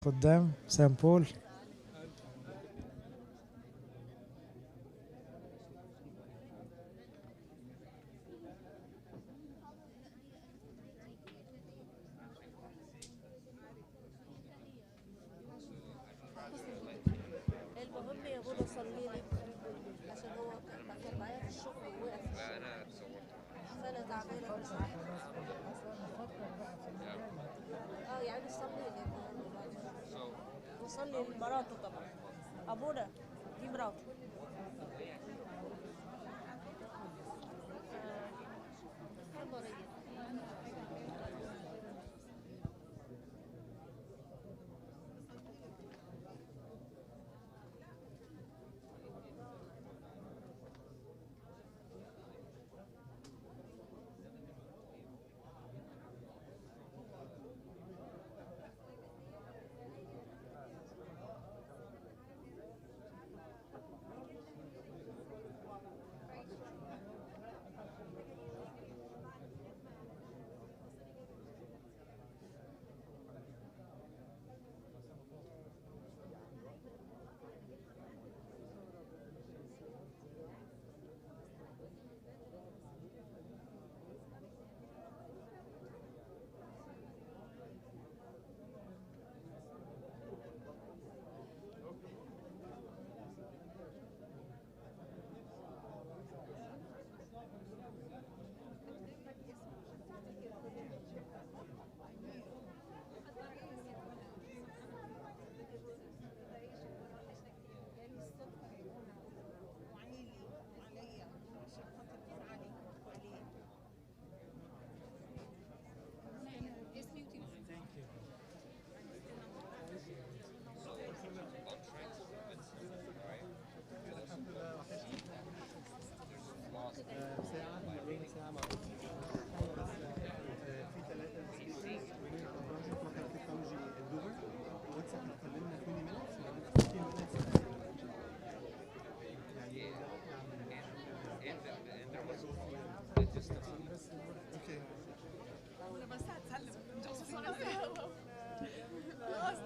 قدام سان بول. المهم يا ابونا صلي لي عشان هو كان معايا في الشغل ووقع في الشغل فانا تعبانه مش عارفه. يعني صلي لي وصلي لمراته طبعا. ابونا دي مراته. مريض.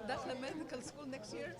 داخله medical school next year.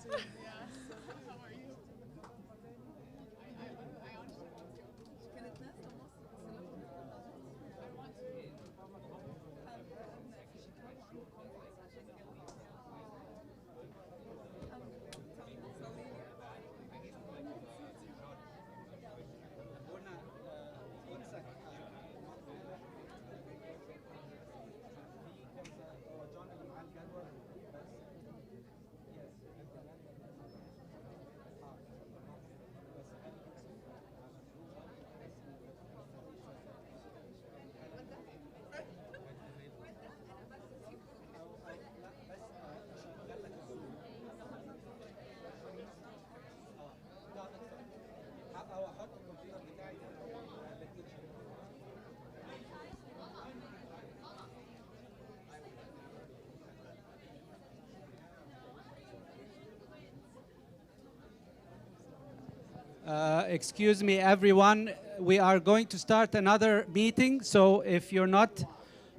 Excuse me, everyone. We are going to start another meeting. So if you're not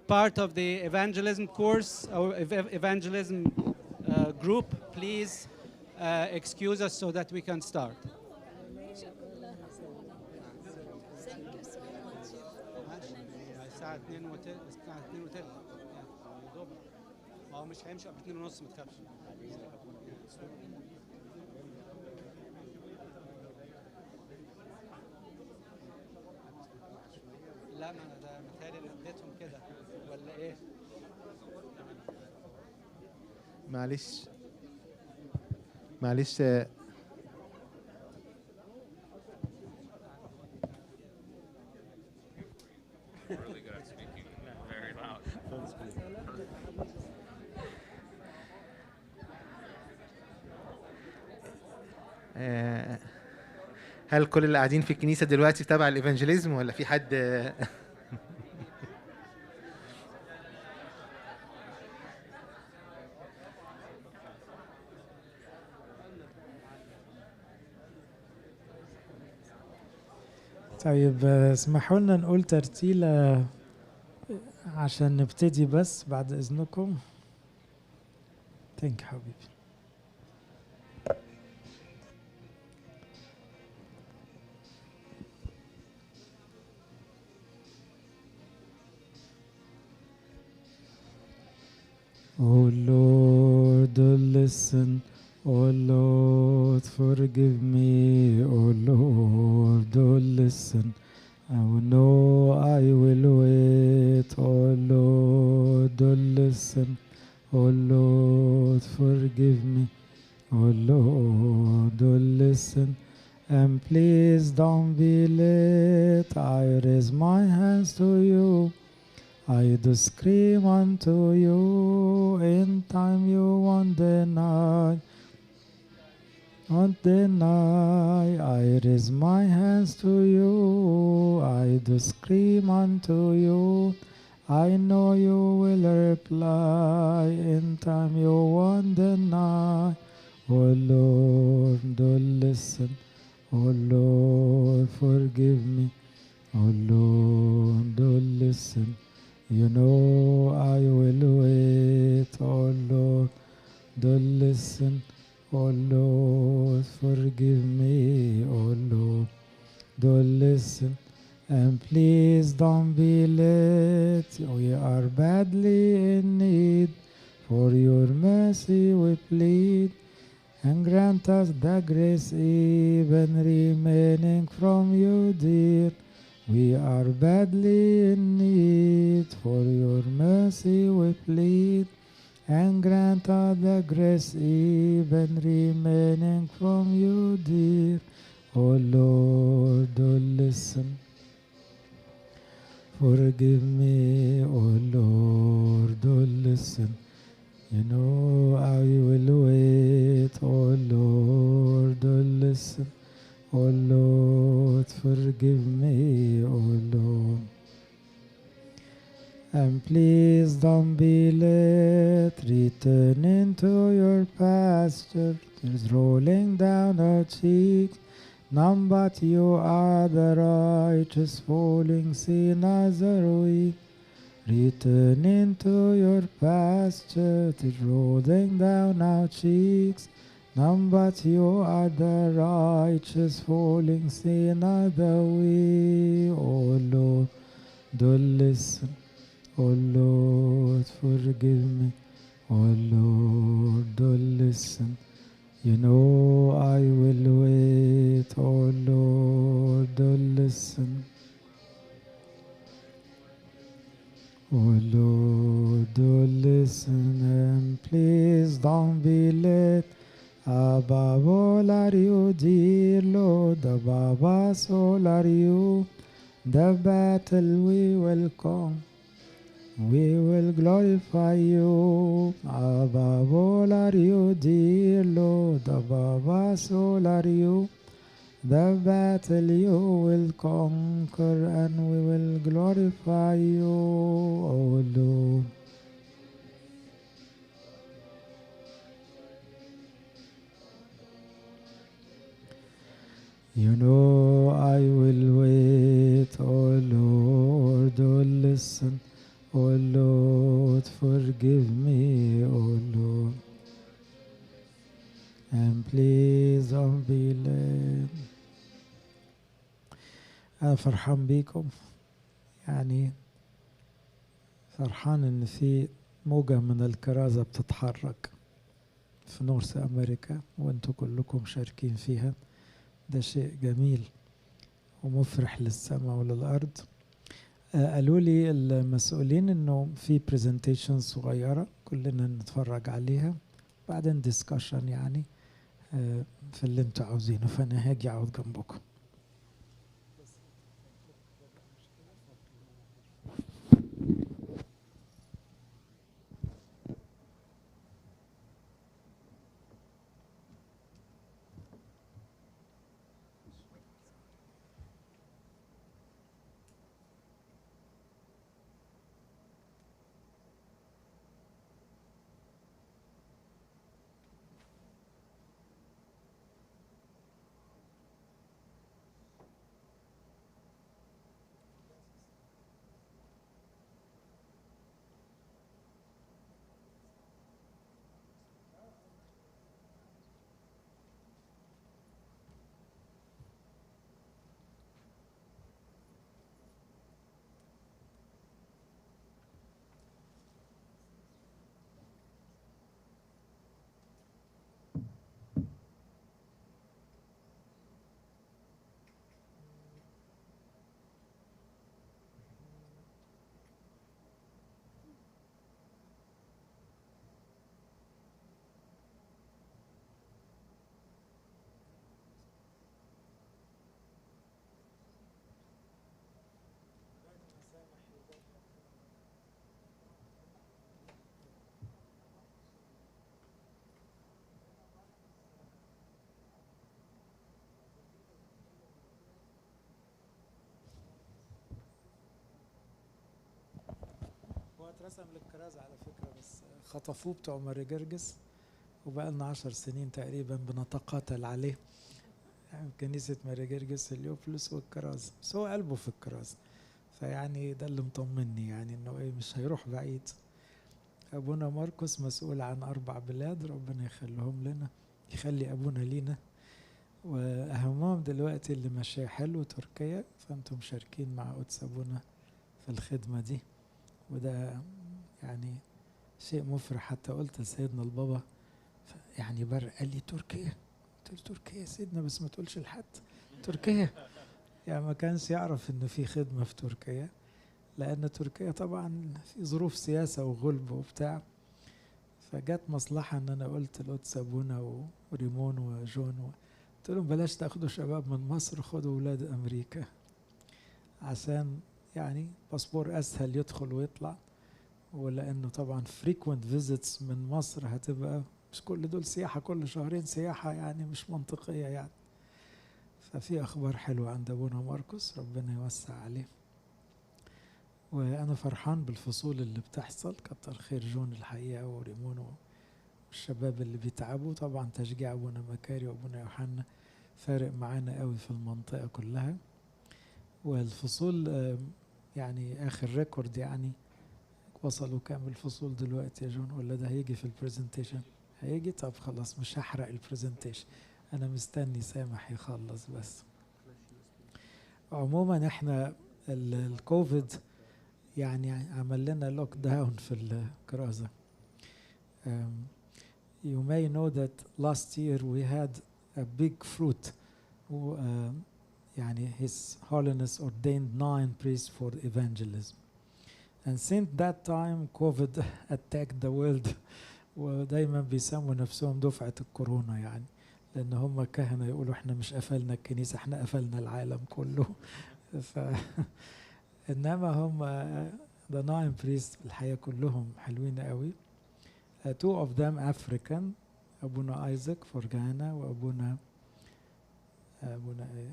part of the evangelism course or evangelism group, please excuse us so that we can start. الساعة 2 وتلت الساعة 2 وتلت هو مش هيمشي قبل 2 ونص ما تخافش. لا ما انا ده متهيألي اللي اديتهم كده ولا ايه؟ معلش معلش Really good at speaking very loud. هل كل اللي قاعدين في الكنيسة دلوقتي تبع الإيفانجيليزم ولا في حد؟ طيب اسمحوا لنا نقول ترتيلة عشان نبتدي بس بعد إذنكم. ثانك يو حبيبي. Oh Lord, listen. Oh Lord, forgive me. Oh Lord, listen. I know I will wait. Oh Lord, listen. Oh Lord, forgive me. Oh Lord, listen. And please don't be late. I raise my hands to you. I do scream unto you. In time you won't deny. Won't deny. I raise my hands to you. I do scream unto you. I know you will reply. In time you won't deny. Oh Lord, do listen. Oh Lord, forgive me. Oh Lord, do listen. You know I will wait. Oh Lord, do listen. Oh Lord, forgive me. Oh Lord, do listen. And please don't be late. We are badly in need. For your mercy we plead. And grant us the grace even remaining from you, dear. We are badly in need. For your mercy we plead. And grant us the grace even remaining from you, dear. Oh Lord, oh listen. Forgive me, oh Lord, oh listen. You know I will wait, oh Lord, oh listen. Oh Lord, forgive me, oh Lord. And please don't be late, return into your pasture. Tears rolling down our cheeks. None but you are the righteous, falling sinners are we. Return into your pasture, tears rolling down our cheeks. None but you are the righteous, falling sinners are we. Oh Lord, do listen. Oh Lord, forgive me. Oh Lord, do listen. You know I will wait. Oh Lord, do listen. Oh Lord, do listen and please don't be late. Above all are you, dear Lord, above us all are you. The battle we will come. We will glorify you. Above all are you, dear Lord. Above us all are you. The battle you will conquer, and we will glorify you, O Lord. You know I will wait, O Lord. Oh listen. Oh Lord, forgive me, oh Lord. And please don't be late. أنا فرحان بيكم، يعني فرحان إن في موجة من الكرازة بتتحرك في نورث أمريكا وأنتوا كلكم شاركين فيها. ده شيء جميل ومفرح للسماء وللأرض. قالوا لي المسؤولين إنه في برزنتيشن صغيرة كلنا نتفرج عليها بعدين ديسكشن يعني في اللي انتوا عاوزينه، فأنا هاجي أقعد جنبكم. اترسم للكرازة على فكرة، بس خطفوه بتوع ماري جرجس، وبقى لنا 10 سنين تقريبا بنتقاتل عليه، يعني كنيسة ماري جرجس اليوبلس والكرازة، بس هو قلبه في الكرازة، فيعني ده اللي مطمني يعني انه ايه مش هيروح بعيد. ابونا ماركوس مسؤول عن 4 بلاد، ربنا يخليهم لنا، يخلي ابونا لينا، واهمهم دلوقتي اللي ماشيه حلو تركيا، فانتم مشاركين مع قدس ابونا في الخدمة دي، وده يعني شيء مفرح. حتى قلت لسيدنا البابا يعني قال لي تركيا، قلت له تركيا يا سيدنا بس ما تقولش لحد تركيا، يعني ما كانش يعرف انه في خدمة في تركيا، لان تركيا طبعا في ظروف سياسة وغلب وبتاع، فجت مصلحة ان انا قلت لقدس ابونا وريمون وجون قلت لهم بلاش تاخدوا شباب من مصر، خدوا اولاد امريكا، عشان يعني باسبور اسهل يدخل ويطلع، ولانه طبعا frequent visits من مصر هتبقى مش كل دول سياحة، كل شهرين سياحة يعني مش منطقية يعني. ففي اخبار حلوة عند ابونا ماركوس، ربنا يوسع عليه، وانا فرحان بالفصول اللي بتحصل، كتر خير جون الحقيقة وريمون والشباب اللي بيتعبوا، طبعا تشجيع ابونا مكاري وابونا يوحنا فارق معانا قوي في المنطقة كلها. والفصول يعني اخر ريكورد يعني وصلوا كام الفصول دلوقتي يا جون، ولا ده هيجي في البرزنتيشن؟ هيجي، طب خلاص مش هحرق البرزنتيشن، انا مستني سامح يخلص بس. عموما احنا الكوفيد يعني عمل لنا لوك داون في الكرازة. You may know that last year we had a big fruit who, يعني His Holiness ordained 9 priests for evangelism. And since that time COVID attacked the world. ودايما بيسموا نفسهم دفعة الكورونا يعني، لأن هم كهنة يقولوا احنا مش قفلنا الكنيسة، احنا قفلنا العالم كله. ف إنما هم the 9 priests الحقيقة كلهم حلوين قوي. 2 of them African، أبونا ايزاك for Ghana، وأبونا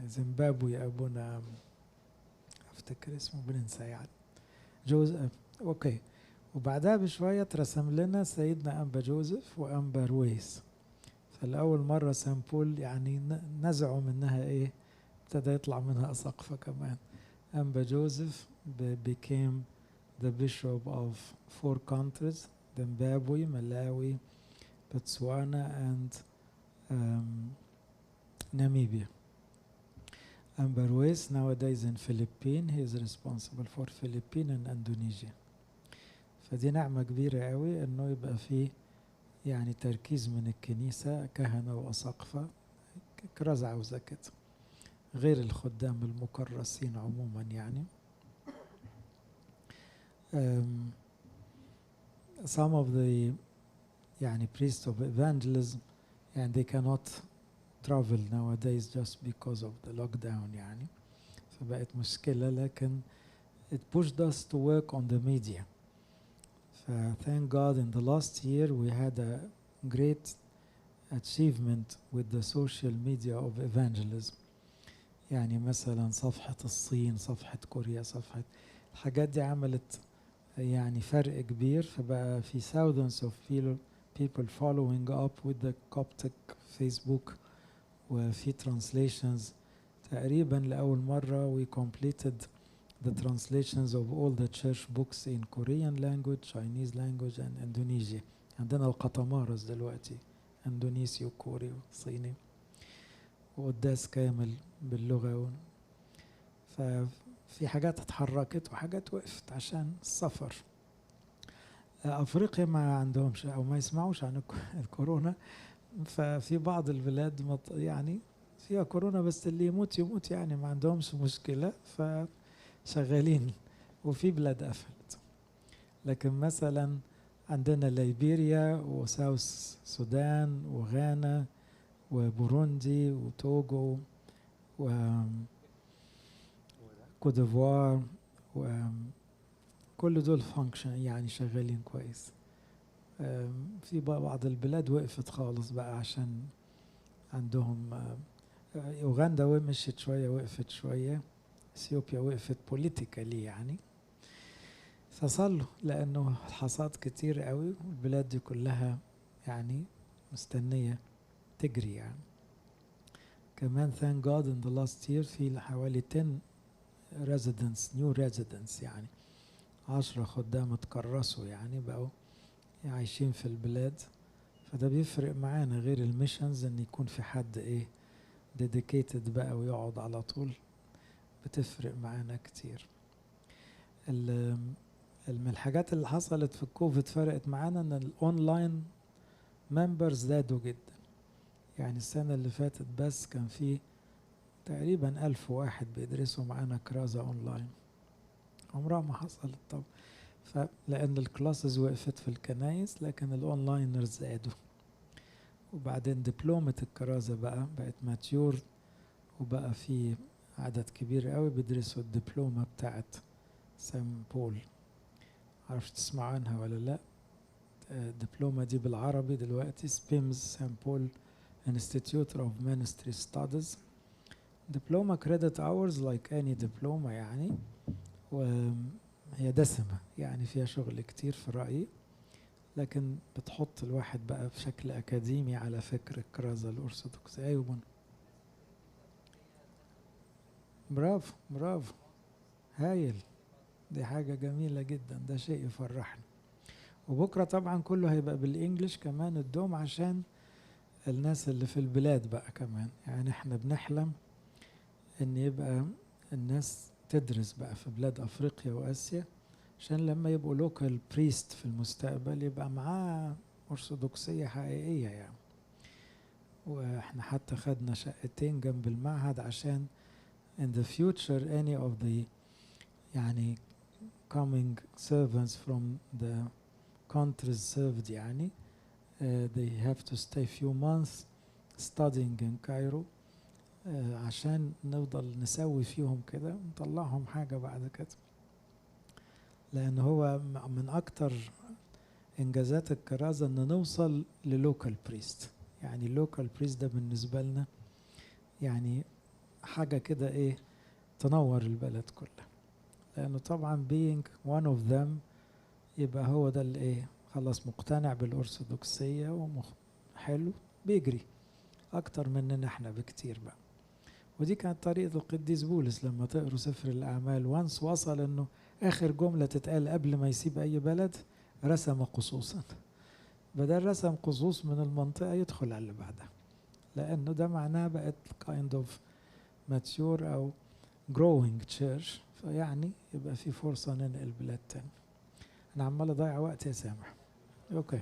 زيمبابوي، أبونا أفتكر اسمه بننسى يعني جوزيف، أوكي. وبعدها بشوية ترسم لنا سيدنا أنبا جوزيف وأنبا رويس، فالأول مرة سامبول يعني نزعوا منها إيه، ابتدى يطلع منها أساقفة كمان. أنبا جوزيف became the bishop of 4 countries: Zimbabwe, Malawi, Botswana and Namibia. Anba Ruiz nowadays in Philippines, he is responsible for Philippines and Indonesia. فدي نعمة كبيرة قوي انه يبقى فيه يعني تركيز من الكنيسة، كهنة وأساقفة، كرازة عاوزة كده، غير الخدام المكرسين عموما يعني. Some of the يعني priests of evangelism and they cannot travel nowadays just because of the lockdown يعني، فبقت مشكلة، لكن it pushed us to work on the media. Thank God in the last year we had a great achievement with the social media of evangelism. يعني مثلا صفحة الصين، صفحة كوريا، صفحة الحاجات دي عملت يعني فرق كبير، فبقى في thousands of people following up with the Coptic Facebook، وفي translations تقريبا لأول مرة we completed the translations of all the church books in Korean language, Chinese language and Indonesia. عندنا القطمارس دلوقتي اندونيسي وكوري وصيني، وقداس كامل باللغة ففي حاجات اتحركت وحاجات وقفت عشان السفر. أفريقيا ما عندهمش أو ما يسمعوش عن الكورونا، ففي بعض البلاد يعني فيها كورونا بس اللي يموت يموت يعني، ما عندهمش مشكلة فشغالين، وفي بلاد قفلت. لكن مثلا عندنا ليبيريا وساوث السودان وغانا وبوروندي وتوغو وكوديفوار، وكل دول فانكشن يعني شغالين كويس. في بعض البلاد وقفت خالص بقى عشان عندهم أوغندا ومشت شوية، وقفت شوية، اثيوبيا وقفت بوليتيكالي يعني. فصلوا لأنه الحصاد كتير قوي والبلاد دي كلها يعني مستنية تجري يعني. كمان thank God in the last year في حوالي 10 residents new residents يعني 10 خدام اتكرسوا يعني بقوا عايشين في البلاد. فده بيفرق معانا غير الميشنز ان يكون في حد ايه dedicated بقى ويقعد على طول، بتفرق معانا كتير. من الحاجات اللي حصلت في الكوفيد فرقت معانا ان الاونلاين ممبرز زادوا جدا. يعني السنة اللي فاتت بس كان في تقريبا 1000 واحد بيدرسوا معانا كرازة اونلاين، عمرها ما حصلت طبعا. فلأن الكلاسز وقفت في الكنايس لكن الاونلاينرز زادوا. وبعدين دبلومة الكرازة بقت ماتيور، وبقى في عدد كبير قوي بيدرسوا الدبلومة بتاعت سان بول. عرفت تسمع عنها ولا لا؟ الدبلومة دي بالعربي دلوقتي سبيمز سان بول Institute of Ministry Studies. دبلومة credit hours like any diploma يعني، وهي دسمة يعني فيها شغل كتير في رأيي، لكن بتحط الواحد بقى بشكل أكاديمي على فكر الكرازة الأرثوذكسية. أيوة برافو برافو، هايل، دي حاجة جميلة جدا، ده شيء يفرحنا. وبكرة طبعا كله هيبقى بالإنجليش كمان الدوم عشان الناس اللي في البلاد بقى كمان. يعني احنا بنحلم ان يبقى الناس تدرس بقى في بلاد أفريقيا وآسيا عشان لما يبقوا لوكال بريست في المستقبل يبقى معاه أرثوذكسية حقيقية يعني. واحنا حتى خدنا شقتين جنب المعهد عشان in the future any of the يعني coming servants from the countries served يعني they have to stay few months studying in Cairo عشان نفضل نسوي فيهم كده ونطلعهم حاجة بعد كده. لأن هو من أكتر إنجازات الكرازة إن نوصل للوكال بريست. يعني اللوكال بريست ده بالنسبة لنا يعني حاجة كده إيه تنور البلد كلها. لأنه طبعا being one of them يبقى هو ده اللي إيه خلاص مقتنع بالأرثوذكسية وحلو بيجري أكتر مننا إحنا بكتير بقى. ودي كانت طريقة القديس بولس لما تقروا سفر الأعمال وانس وصل إنه آخر جملة تتقال قبل ما يسيب أي بلد رسم قصوصا، بدل رسم قصوص من المنطقة يدخل على اللي بعدها، لأنه ده معناه بقت kind of mature أو growing church، فيعني يبقى في فرصة ننقل بلاد تاني. أنا عمال أضيع وقت يا سامح. أوكي.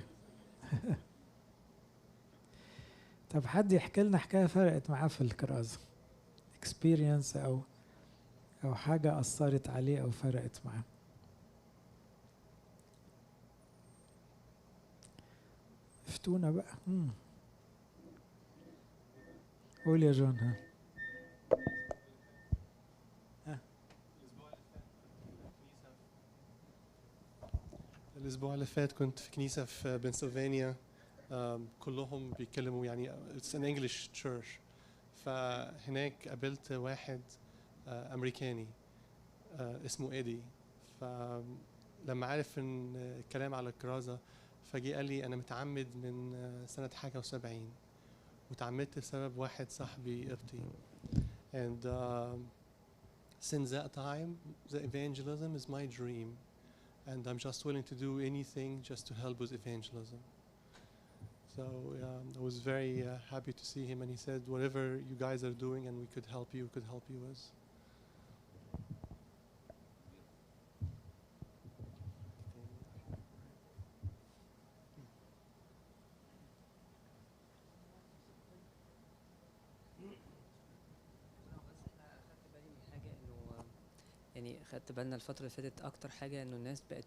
طب حد يحكي لنا حكاية فرقت معاه في الكرازة، experience أو حاجة أثرت عليه أو فرقت معاه. افتونا بقى. قول يا جون. الأسبوع اللي فات كنت في كنيسة في بنسلفانيا، كلهم بيتكلموا يعني it's an English church. فهناك قابلت واحد أمريكاني اسمه إيدي. فلما عرف إن الكلام على الكرازة فجي قال لي أنا متعمد من سنة حاجة وسبعين، وتعمدت بسبب واحد صاحبي قبطي. And since that time the evangelism is my dream. And I'm just willing to do anything just to help with evangelism. So I was very happy to see him, and he said, whatever you guys are doing and we could help you with. يعني خدت بالنا الفترة اللي فاتت أكتر حاجة إنه الناس بقت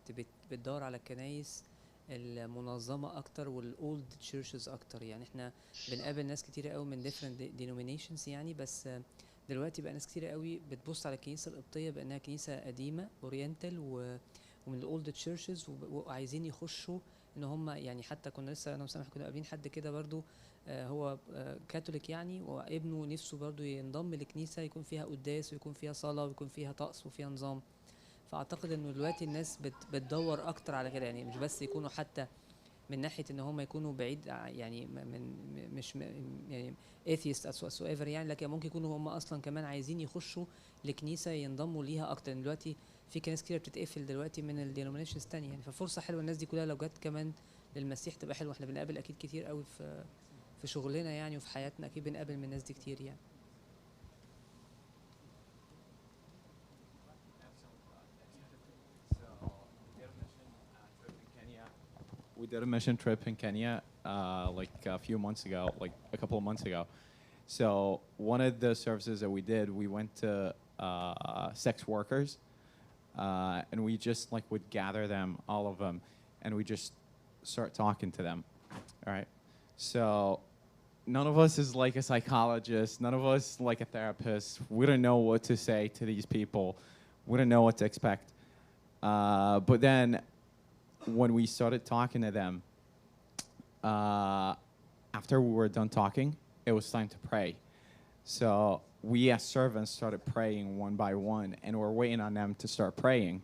بتدور على الكنايس المنظمة أكتر والأولد تشيرشز أكتر. يعني إحنا بنقابل ناس كتيرة قوي من different denominations يعني، بس دلوقتي بقى ناس كتيرة قوي بتبص على الكنيسة القبطية بأنها كنيسة قديمة أورينتال ومن الأولد تشيرشز، وعايزين يخشوا إن هم يعني. حتى كنا لسه أنا وسامح كنا قابلين حد كده برضو هو كاثوليك يعني، وابنه نفسه برضو ينضم لكنيسة يكون فيها قداس ويكون فيها صلاة ويكون فيها طقس وفيها نظام. فاعتقد انه دلوقتي الناس بتدور اكتر على كده، يعني مش بس يكونوا حتى من ناحيه ان هم يكونوا بعيد يعني مش يعني atheist whatsoever يعني، لكن ممكن يكونوا هم اصلا كمان عايزين يخشوا لكنيسه ينضموا ليها اكتر. لأن دلوقتي في كنايس كتير بتتقفل دلوقتي من الدينومينيشنز الثانيه يعني، ففرصه حلوه الناس دي كلها لو جت كمان للمسيح تبقى حلوه. احنا بنقابل اكيد كتير قوي في شغلنا يعني وفي حياتنا، اكيد بنقابل من الناس دي كتير يعني. We did a mission trip in Kenya like a few months ago, like a couple of months ago. So one of the services that we did, we went to sex workers, and we just like would gather them, all of them, and we just start talking to them. All right. So none of us is like a psychologist. None of us like a therapist. We don't know what to say to these people. We don't know what to expect. But then when we started talking to them, after we were done talking, it was time to pray. So we as servants started praying one by one, and we're waiting on them to start praying.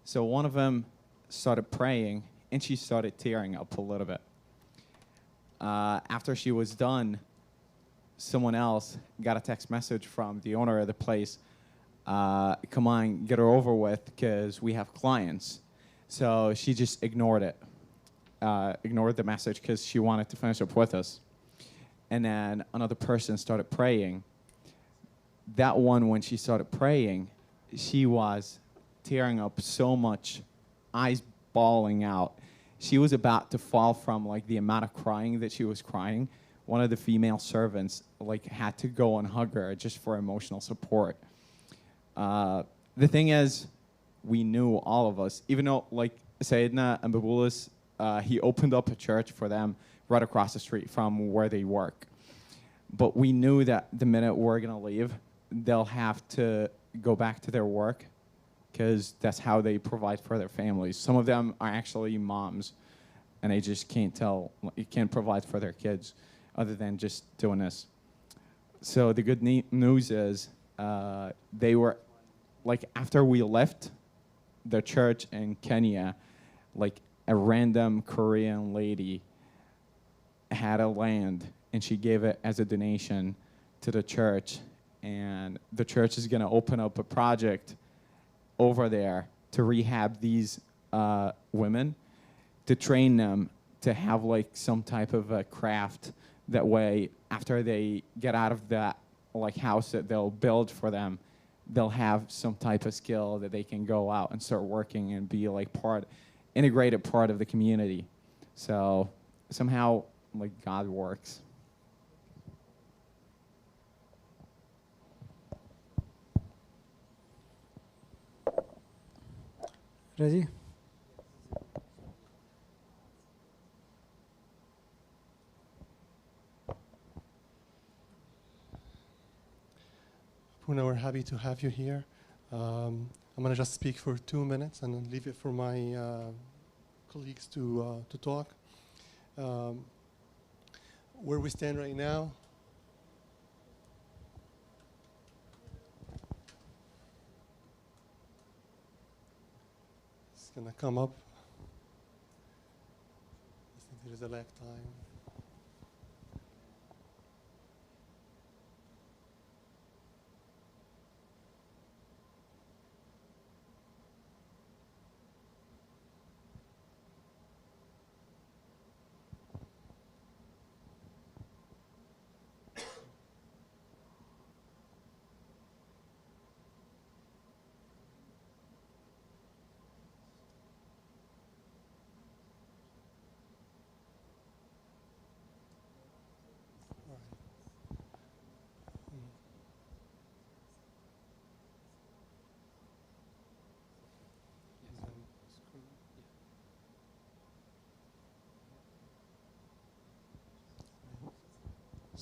So one of them started praying, and she started tearing up a little bit. After she was done, someone else got a text message from the owner of the place. Come on, get her over with, because we have clients. So she just ignored it, ignored the message because she wanted to finish up with us. And then another person started praying. That one, when she started praying, she was tearing up so much, eyes bawling out. She was about to fall from like the amount of crying that she was crying. One of the female servants like had to go and hug her just for emotional support. The thing is, we knew, all of us, even though like Sayyidina and Babulis, he opened up a church for them right across the street from where they work. But we knew that the minute we're gonna leave, they'll have to go back to their work, because that's how they provide for their families. Some of them are actually moms, and they just can't provide for their kids other than just doing this. So the good news is they were, like after we left the church in Kenya, like a random Korean lady had a land and she gave it as a donation to the church, and the church is going to open up a project over there to rehab these women, to train them to have like some type of a craft. That way, after they get out of that like house that they'll build for them, they'll have some type of skill that they can go out and start working and be like integrated part of the community. So somehow like God works. Ready? Abouna, we're happy to have you here. I'm going to just speak for 2 minutes and then leave it for my colleagues to talk. Where we stand right now, it's going to come up. I think there is a lag time.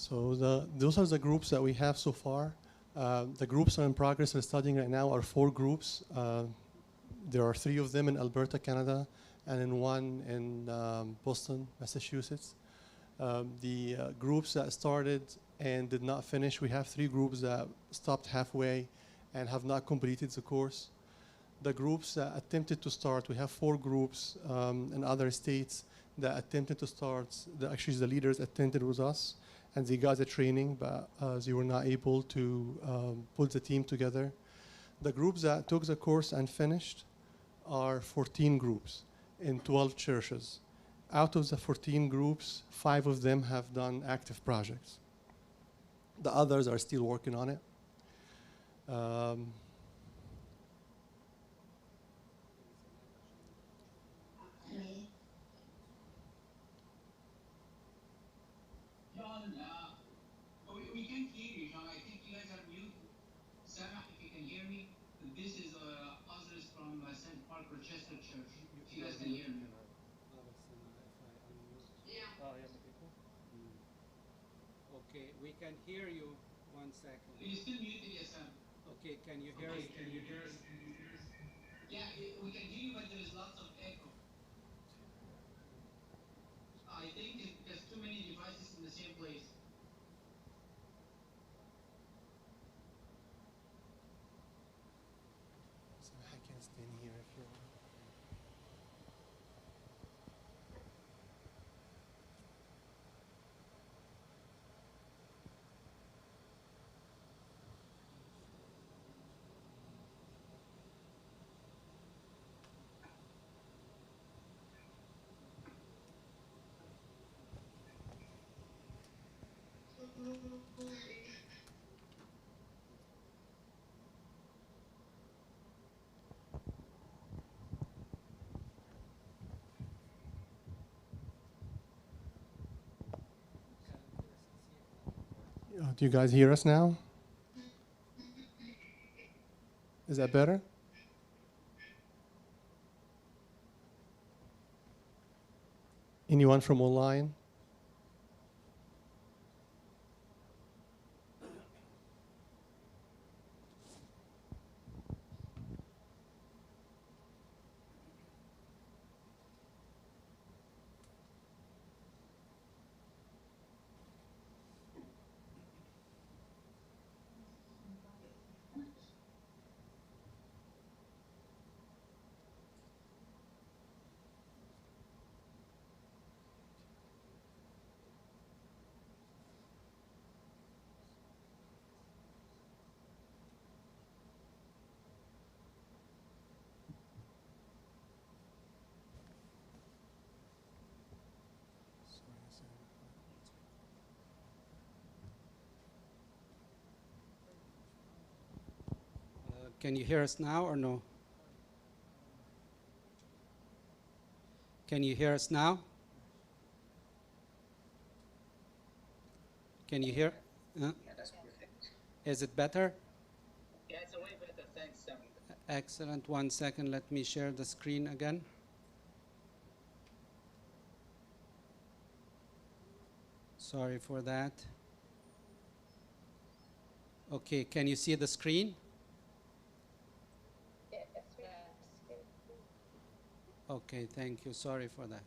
So those are the groups that we have so far. The groups are in progress. We're studying right now are 4 groups. There are 3 of them in Alberta, Canada, and in 1 in Boston, Massachusetts. The groups that started and did not finish, we have 3 groups that stopped halfway and have not completed the course. The groups that attempted to start, we have 4 groups in other states that attempted to start. Actually, the leaders attended with us, and they got the training, but they were not able to put the team together. The groups that took the course and finished are 14 groups in 12 churches. Out of the 14 groups, 5 of them have done active projects. The others are still working on it. John, we can't hear you, John. I think you guys are mute. Sarah, if you can hear me, this is others from St. Mark Rochester Church. If you guys can hear me. Okay, we can hear you. 1 second. You still muted, yes, Sam. Okay, can you hear us? Can you hear us? Yeah, we can hear you, but there is lots of echo. I think it's because too many devices in the same place. So I can stand here if you want. Do you guys hear us now? Is that better? Anyone from online? Can you hear us now or no? Can you hear us now? Can you hear? Yeah, that's perfect. Is it better? Yeah, it's a way better. Thanks, Sam. Excellent. 1 second. Let me share the screen again. Sorry for that. Okay, can you see the screen? Okay, thank you. Sorry for that.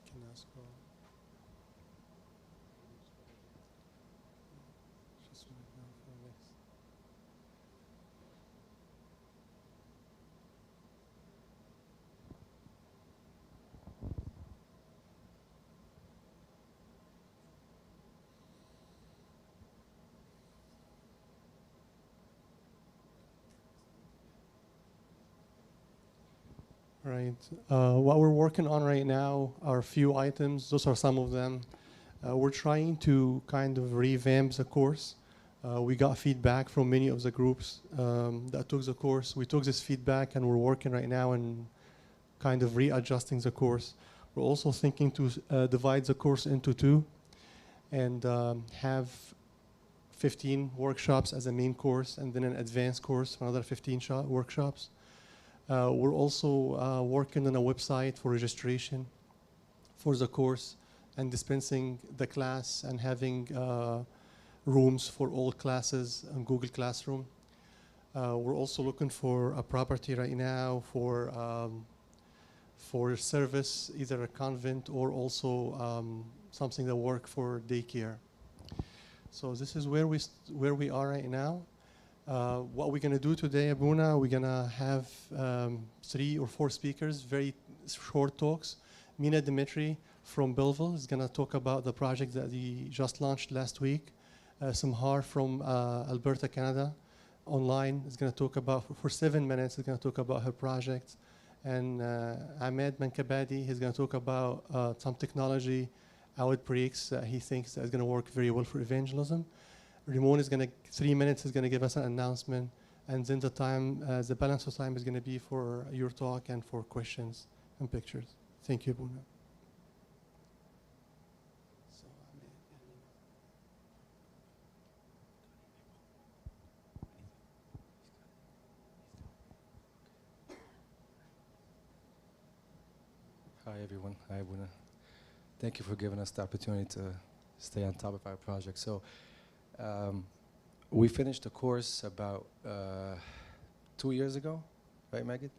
Can I scroll? Just want to go for this. Right. What we're working on right now are a few items. Those are some of them. We're trying to kind of revamp the course. We got feedback from many of the groups that took the course. We took this feedback and we're working right now and kind of readjusting the course. We're also thinking to divide the course into 2 and have 15 workshops as a main course and then an advanced course for another 15 workshops. We're also working on a website for registration for the course and dispensing the class and having rooms for all classes on Google Classroom. We're also looking for a property right now for service, either a convent or also something that work for daycare. So this is where we are right now. What we're gonna do today, Abouna, we're gonna have 3 or 4 speakers, very short talks. Mina Dimitri from Belleville is gonna talk about the project that he just launched last week. Samhar from Alberta, Canada, online is gonna talk about, for 7 minutes, is gonna talk about her project. And Ahmed Mankabadi is gonna talk about some technology outbreaks that he thinks is gonna work very well for evangelism. Ramon is gonna, 3 minutes, is gonna give us an announcement, and then the time, the balance of time is gonna be for your talk and for questions and pictures. Thank you, Abouna. Hi everyone, hi Abouna. Thank you for giving us the opportunity to stay on top of our project. So we finished a course about 2 years ago, right Magid?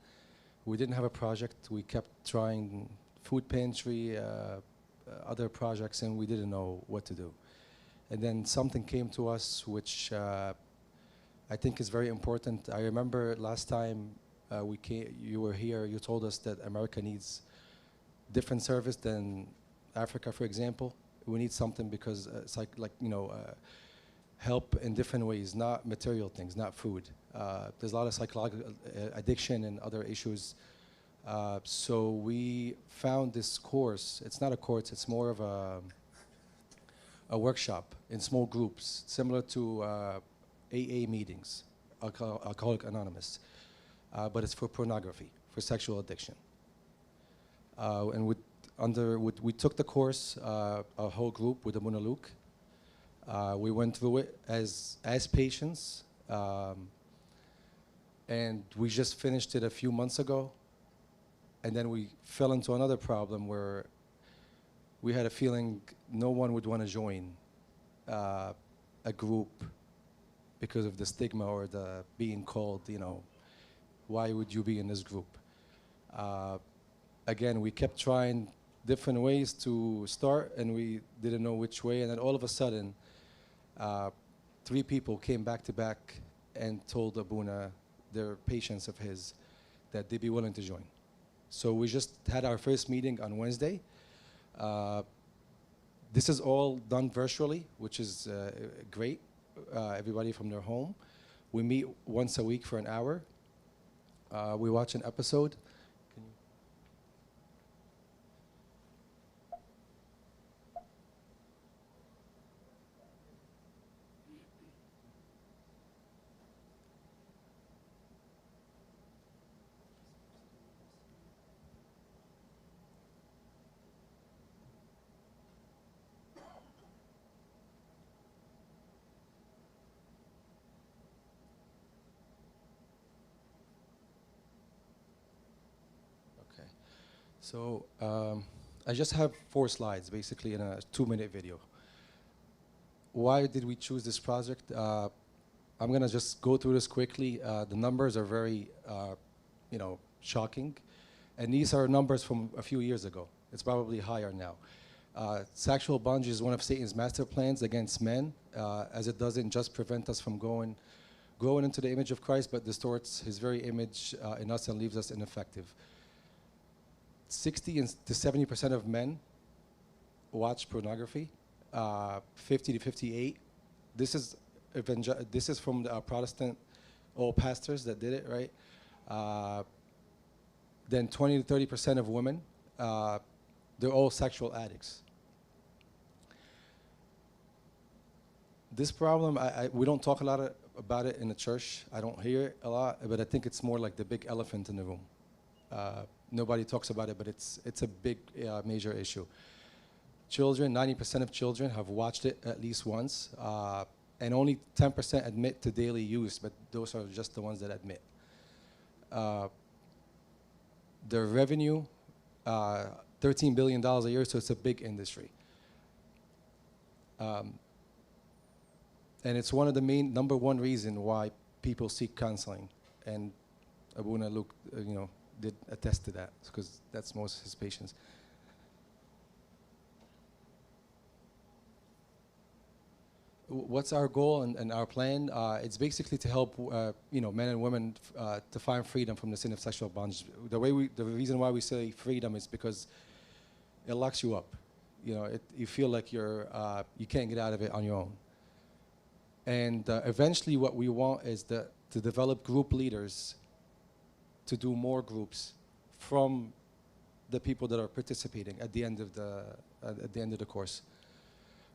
We didn't have a project. We kept trying food pantry, other projects, and we didn't know what to do. And then something came to us which I think is very important. I remember last time you were here, you told us that America needs different service than Africa, for example. We need something because it's like help in different ways, not material things, not food. There's a lot of psychological addiction and other issues. So we found this course. It's not a course, it's more of a workshop in small groups, similar to AA meetings, Alcoholic Anonymous. But it's for pornography, for sexual addiction. And we took the course, a whole group with Abouna Luke. We went through it as patients, and we just finished it a few months ago. And then we fell into another problem where we had a feeling no one would want to join a group because of the stigma or the being called, why would you be in this group? Again, we kept trying different ways to start, and we didn't know which way. And then all of a sudden, 3 people came back to back and told Abouna, they're patients of his, that they'd be willing to join. So we just had our first meeting on Wednesday. This is all done virtually, which is great. Everybody from their home. We meet once a week for an hour. We watch an episode. So I just have 4 slides, basically, in a 2-minute video. Why did we choose this project? I'm going to just go through this quickly. The numbers are very, shocking. And these are numbers from a few years ago. It's probably higher now. Sexual bondage is one of Satan's master plans against men, as it doesn't just prevent us from growing into the image of Christ, but distorts his very image in us and leaves us ineffective. 60 to 70% of men watch pornography, 50 to 58. This is from the Protestant old pastors that did it, right? Then 20 to 30% of women, they're all sexual addicts. This problem, we don't talk a lot about it in the church. I don't hear it a lot, but I think it's more like the big elephant in the room. Nobody talks about it, but it's a big, major issue. Children, 90% of children have watched it at least once, and only 10% admit to daily use, but those are just the ones that admit. Their revenue, $13 billion a year, so it's a big industry. And it's one of the main, number one reason why people seek counseling. And Abouna did attest to that, because that's most of his patients. What's our goal and our plan? It's basically to help men and women to find freedom from the sin of sexual bondage. The reason why we say freedom is because it locks you up. You feel like you can't get out of it on your own. And eventually, what we want is to develop group leaders to do more groups from the people that are participating at the end of the course.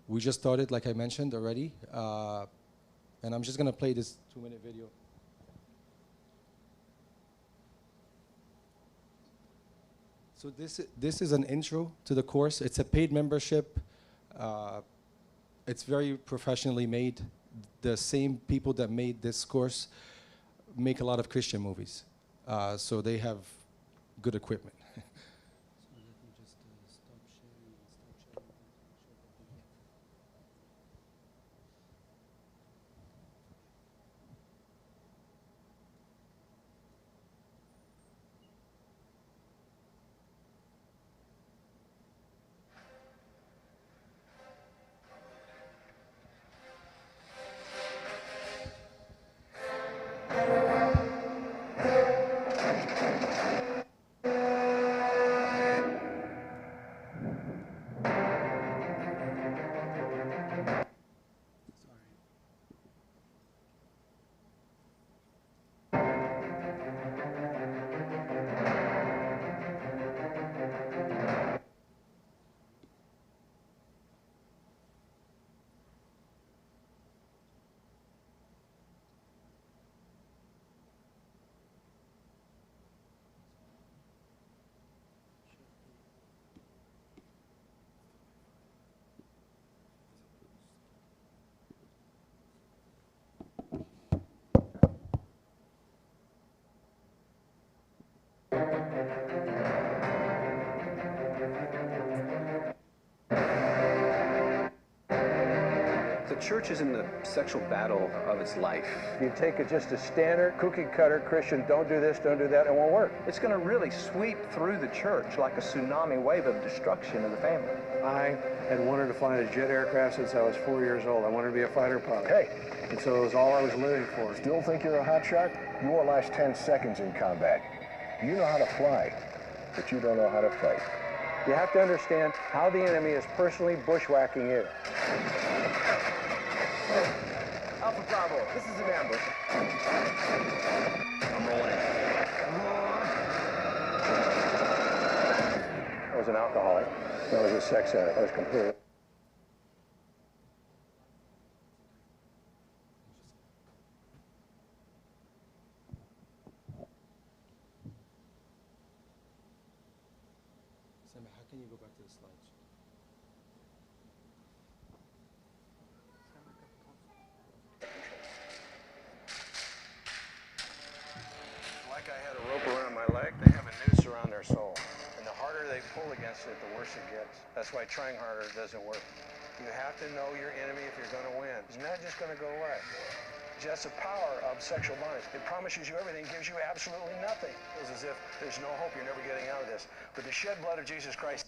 We just started, like I mentioned already, and I'm just going to play this 2-minute video. So this is an intro to the course. It's a paid membership. It's very professionally made. The same people that made this course make a lot of Christian movies, so they have good equipment. The church is in the sexual battle of its life. You take just a standard cookie-cutter Christian, don't do this, don't do that, it won't work. It's going to really sweep through the church like a tsunami wave of destruction of the family. I had wanted to fly a jet aircraft since I was 4 years old. I wanted to be a fighter pilot. Hey. And so it was all I was living for. Still think you're a hotshot? You won't last 10 seconds in combat. You know how to fly, but you don't know how to fight. You have to understand how the enemy is personally bushwhacking you. Alpha Bravo, this is an ambush. I'm rolling in. I was an alcoholic. I was a sex addict. I was completely... How can you go back to the slides? Like I had a rope around my leg, they have a noose around their soul. And the harder they pull against it, the worse it gets. That's why trying harder doesn't work. You have to know your enemy if you're going to win. It's not just going to go away. That's the power of sexual bondage. It promises you everything, gives you absolutely nothing. It feels as if there's no hope, you're never getting out of this. But the shed blood of Jesus Christ...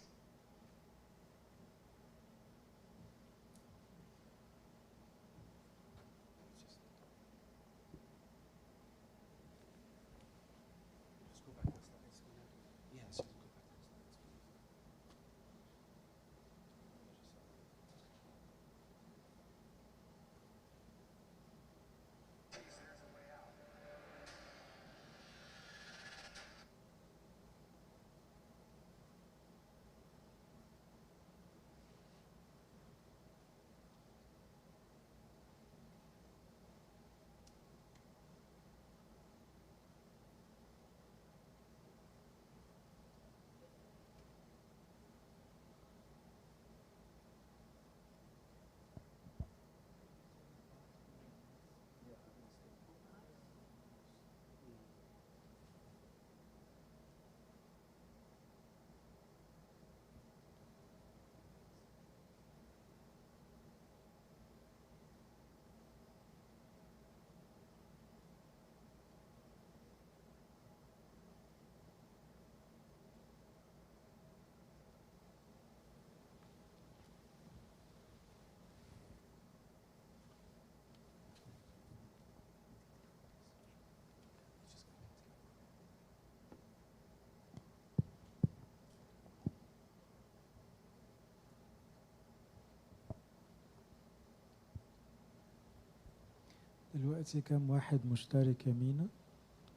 دلوقتي كم واحد مشترك يا مينا؟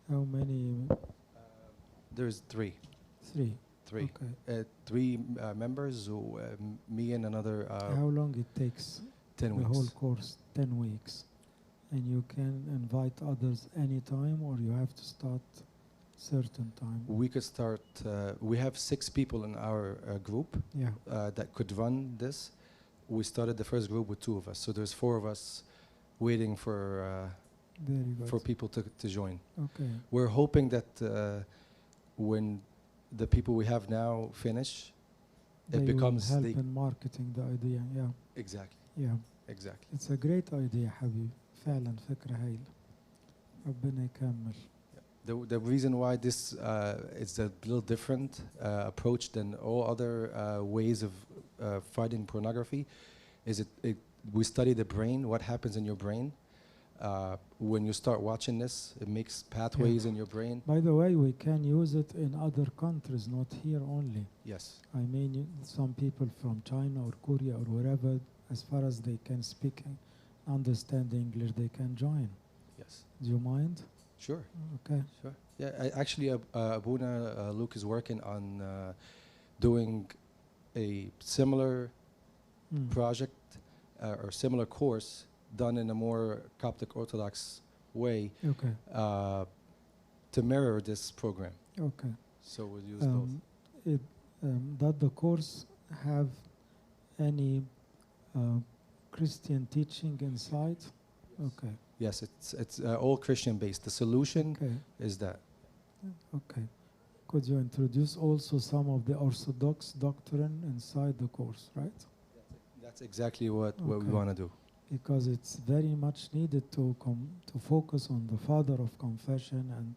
How many? There's three. Three. Three. Okay. Three members, me and another. How long it takes? 10 the weeks. whole course, 10 weeks. And you can invite others anytime, or you have to start certain time? We could start, we have 6 people in our group Yeah. That could run this. We started the first group with 2 of us, so there's 4 of us waiting Very good. for people to join. Okay. We're hoping that when the people we have now finish, They it becomes will help in marketing the idea. Yeah. Exactly. Yeah. Exactly. It's a great idea حبيبي. فعلا فكرة هايلة. ربنا يكمل. The reason why this is a little different approach than all other ways of fighting pornography is we study the brain, what happens in your brain. When you start watching this, it makes pathways in your brain. By the way, we can use it in other countries, not here only. Yes. I mean, some people from China or Korea or wherever, as far as they can speak and understand English, they can join. Yes. Do you mind? Sure. Okay. Sure. Yeah, actually, Abouna, Luke is working on doing a similar project or similar course done in a more Coptic Orthodox way. Okay. To mirror this program. Okay. So we'll use both. Does the course have any Christian teaching inside? Okay. Yes, it's all Christian based. The solution is that. Okay. Could you introduce also some of the Orthodox doctrine inside the course, right? That's exactly what we want to do. Because it's very much needed to focus on the Father of Confession and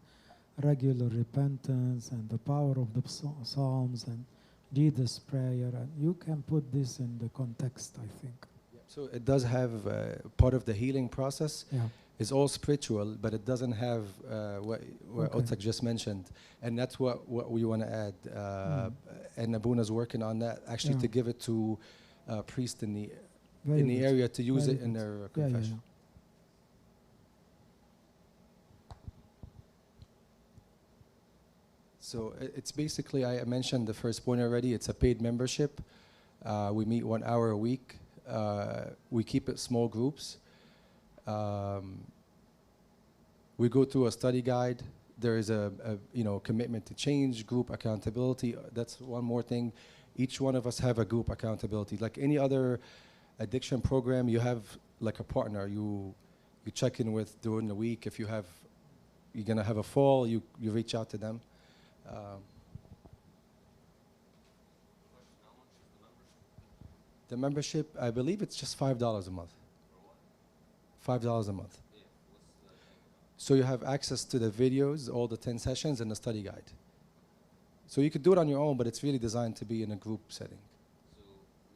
regular repentance and the power of the Psalms and Jesus' prayer. And you can put this in the context, I think. So it does have part of the healing process. Yeah. It's all spiritual, but it doesn't have what Otak just mentioned. And that's what we want to add. And Abouna's working on that, actually, to give it to priests in the area to use it in their confession. So it's basically, I mentioned the first point already, it's a paid membership. We meet 1 hour a week. We keep it small groups. We go through a study guide. There is a commitment to change, group accountability. That's one more thing. Each one of us have a group accountability. Like any other addiction program, you have like a partner you check in with during the week. If you're gonna have a fall, you reach out to them. The membership, I believe it's just $5 a month. $5 a month. So you have access to the videos, all the 10 sessions, and the study guide. So you could do it on your own, but it's really designed to be in a group setting. So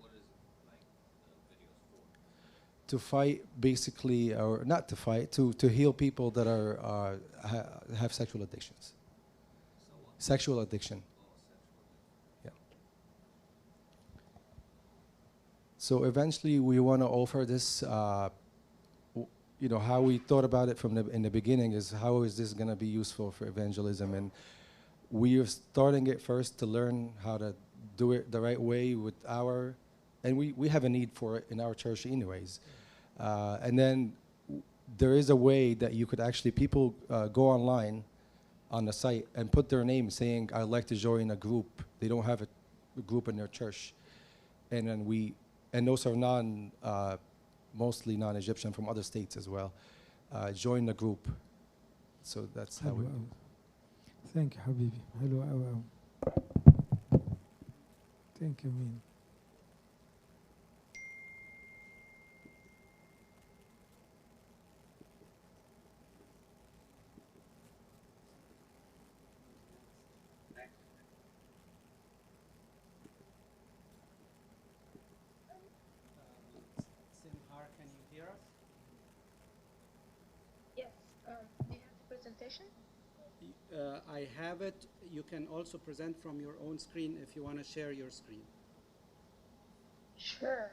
what is the videos for? To fight, basically, or not to fight, to heal people that have sexual addictions. Sexual addiction. Yeah. So eventually, we want to offer this. How we thought about it in the beginning is how is this going to be useful for evangelism, and we are starting it first to learn how to do it the right way with and we have a need for it in our church anyways. And then there is a way that you could actually, people go online on the site and put their name saying, I'd like to join a group. They don't have a group in their church. And then and those are mostly non-Egyptian from other states as well, join the group. So that's how we do. Thank you, Habibi. Hello. Thank you, Min. Simhar, can you hear us? Yes. Do you have the presentation? I have it. You can also present from your own screen if you want to share your screen. Sure.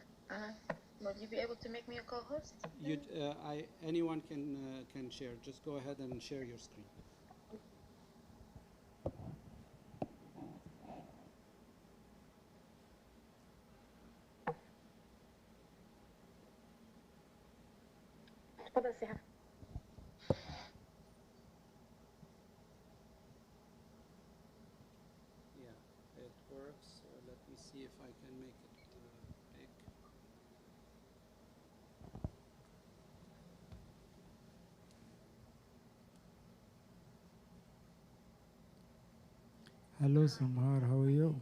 Will you be able to make me a co-host? Anyone can share. Just go ahead and share your screen. تفضل سهام. Yeah, it works. Let me see if I can make it big. Hello, Samhar. How are you?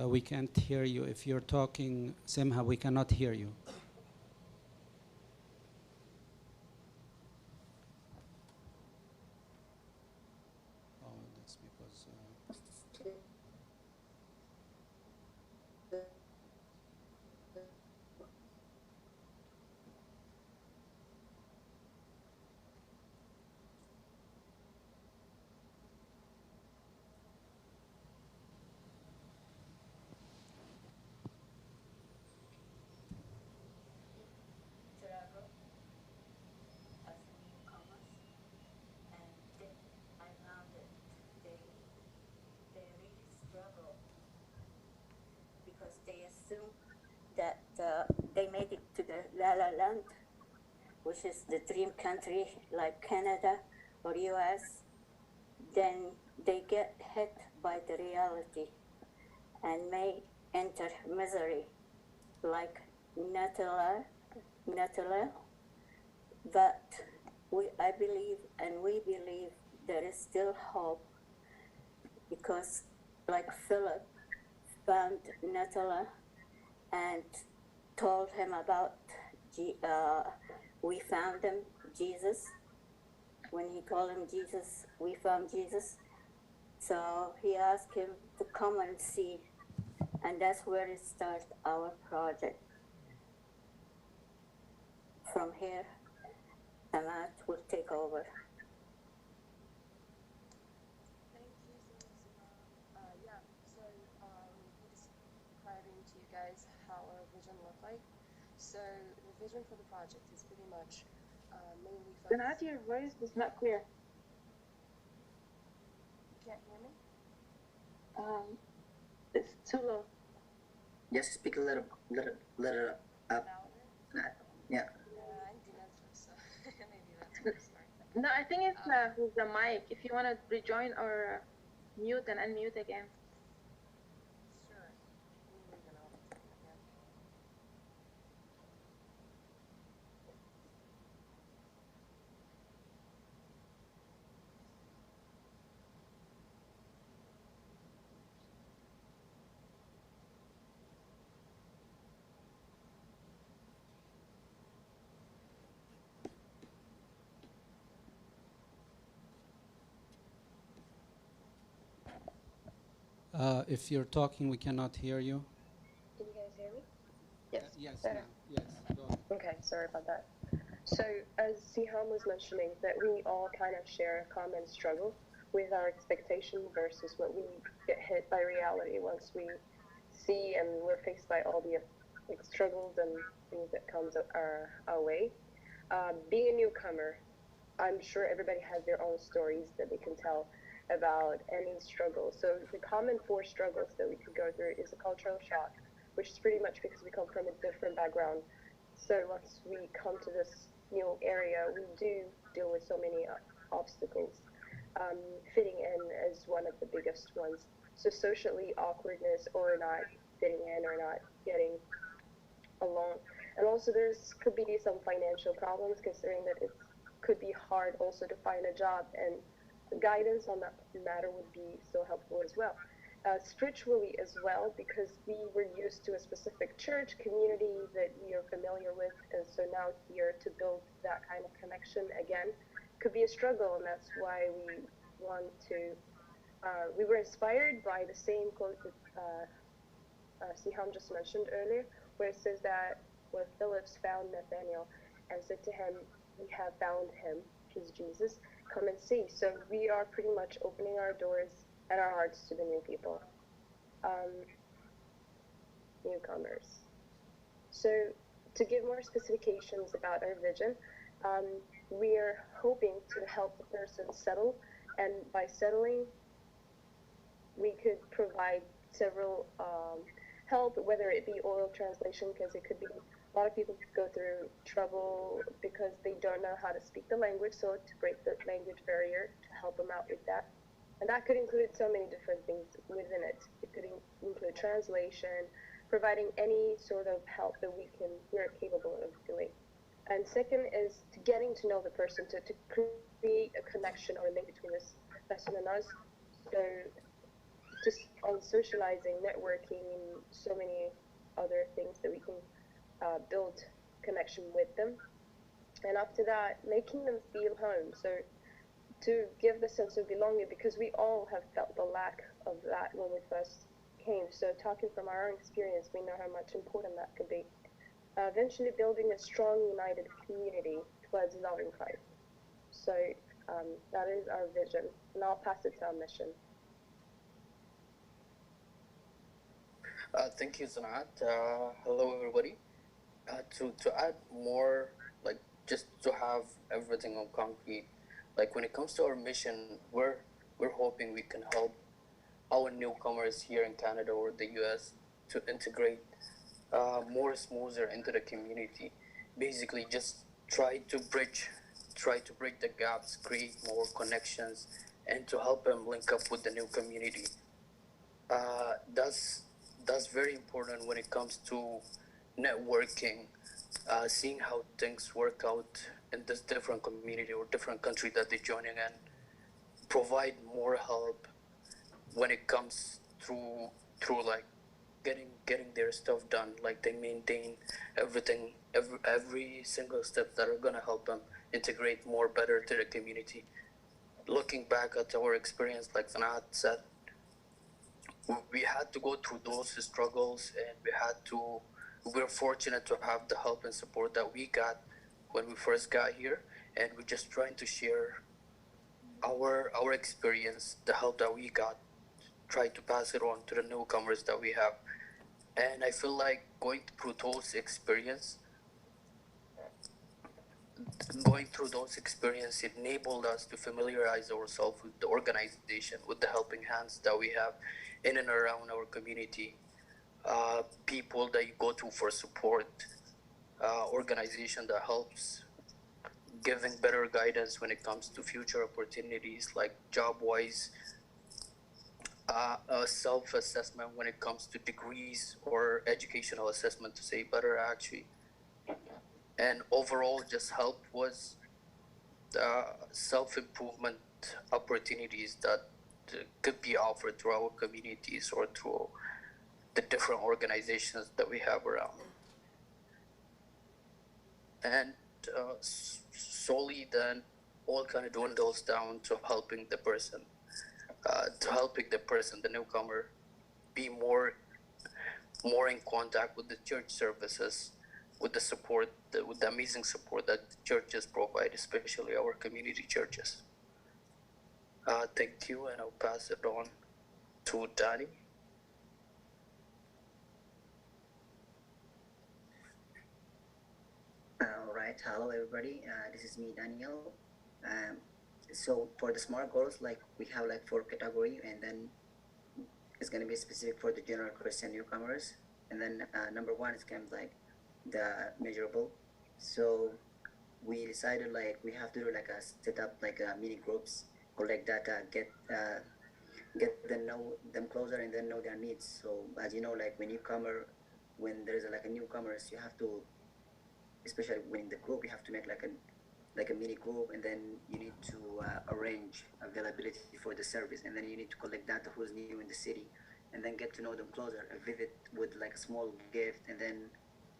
We can't hear you. If you're talking, Simha, we cannot hear you. Oh, that's because... because they assume that they made it to the La La Land, which is the dream country like Canada or US, then they get hit by the reality and may enter misery like Natalia. But I believe and we believe there is still hope, because like Philip found Natalia and told him about we found him, Jesus. When he told him Jesus, we found Jesus. So he asked him to come and see, and that's where it starts our project. From here, Amat will take over. Thank you so much, Simha. Just describing to you guys how our vision looked like. So the vision for the project is pretty much mainly focused... Donat, your voice is not clear. You can't hear me? It's too low. Just speak a little up. Yeah. I do not so maybe that's where it starts. No, I think it's with the mic. If you want to rejoin or mute and unmute again. Sure. If you're talking, we cannot hear you. Can you guys hear me? Yes. Yes, Better. yes. Go ahead. Okay, sorry about that. So as Siham was mentioning, that we all kind of share a common struggle with our expectation versus what we get hit by reality once we see and we're faced by all the struggles and things that comes our way. Being a newcomer, I'm sure everybody has their own stories that they can tell about any struggle. So the common four struggles that we could go through is a cultural shock, which is pretty much because we come from a different background. So once we come to this new area, we do deal with so many obstacles. Fitting in is one of the biggest ones. So socially awkwardness or not fitting in or not getting along. And also could be some financial problems, considering that it could be hard also to find a job and guidance on that matter would be so helpful as well. Spiritually as well, because we were used to a specific church community that we are familiar with, and so now here to build that kind of connection again could be a struggle, and that's why we want to. We were inspired by the same quote that Siham just mentioned earlier, where it says that when Phillips found Nathaniel and said to him, "We have found him," which is Jesus, "come and see." So we are pretty much opening our doors and our hearts to the new people, newcomers. So to give more specifications about our vision, we are hoping to help the person settle, and by settling, we could provide several help, whether it be oral translation, because it could be a lot of people go through trouble because they don't know how to speak the language, so to break the language barrier, to help them out with that. And that could include so many different things within it. It could include translation, providing any sort of help that we're capable of doing. And second is to getting to know the person, to create a connection or a link between this person and us. So just on socializing, networking, and so many other things that we can build connection with them. And after that, making them feel home. So to give the sense of belonging, because we all have felt the lack of that when we first came. So talking from our own experience, we know how much important that could be. Eventually building a strong, united community towards loving Christ. So that is our vision, and I'll pass it to our mission. Thank you, Sanat. Hello, everybody. To add more, like just to have everything on concrete, like when it comes to our mission, we're hoping we can help our newcomers here in Canada or the US to integrate more smoother into the community. Basically, just try to bridge the gaps, create more connections, and to help them link up with the new community. That's very important when it comes to networking, seeing how things work out in this different community or different country that they're joining in, provide more help when it comes through like getting their stuff done, like they maintain everything, every single step that are gonna help them integrate more better to the community. Looking back at our experience, like Sanat said, we had to go through those struggles, and we're fortunate to have the help and support that we got when we first got here, and we're just trying to share our experience, the help that we got, try to pass it on to the newcomers that we have. And I feel like going through those experiences enabled us to familiarize ourselves with the organization, with the helping hands that we have in and around our community, people that you go to for support, organization that helps giving better guidance when it comes to future opportunities, like job-wise, self-assessment when it comes to degrees or educational assessment, to say better actually. And overall, just help was self-improvement opportunities that could be offered through our communities or through the different organizations that we have around. And solely then all kind of dwindles down to helping the person, the newcomer, be more in contact with the church services, with the support, with the amazing support that churches provide, especially our community churches. Thank you, and I'll pass it on to Danny. All right, hello everybody. This is me, Daniel. So for the SMART goals, like we have like 4 category, and then it's gonna be specific for the general Christian newcomers. And then number 1 is kind of like the measurable. So we decided like we have to do like a set up like mini groups, collect data, get them know them closer, and then know their needs. So as you know, like when there's like a newcomers, you have to, especially when in the group, you have to make like like a mini group, and then you need to arrange availability for the service, and then you need to collect data who's new in the city, and then get to know them closer. A visit with like a small gift, and then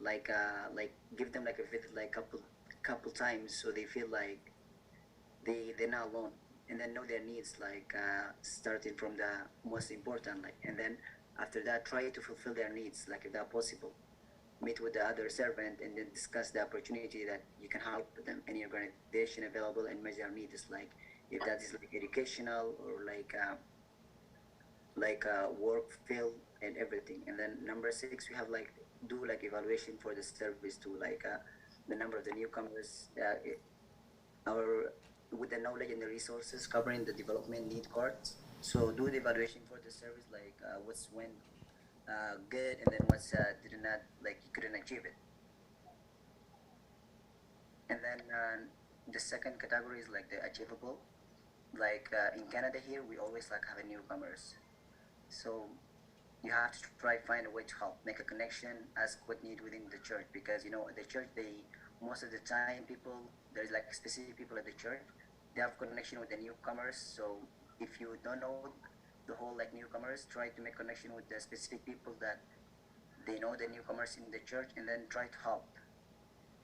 like give them like a visit like couple times, so they feel like they're not alone, and then know their needs, like starting from the most important, like, and then after that try to fulfill their needs, like if that possible. Meet with the other servant and then discuss the opportunity that you can help them, any organization available, and measure needs, like if that is like educational or like work field and everything. And then number 6, we have like do like evaluation for the service to like the number of the newcomers, our with the knowledge and the resources covering the development need cards. So do the evaluation for the service, like what's went good, and then what's did not, like you couldn't achieve it. And then the second category is like the achievable. Like in Canada here, we always like have a newcomers. So you have to try find a way to help, make a connection, ask what need within the church, because you know the church, they most of the time people, there's like specific people at the church, they have connection with the newcomers. So if you don't know the whole like newcomers, try to make connection with the specific people that they know the newcomers in the church, and then try to help.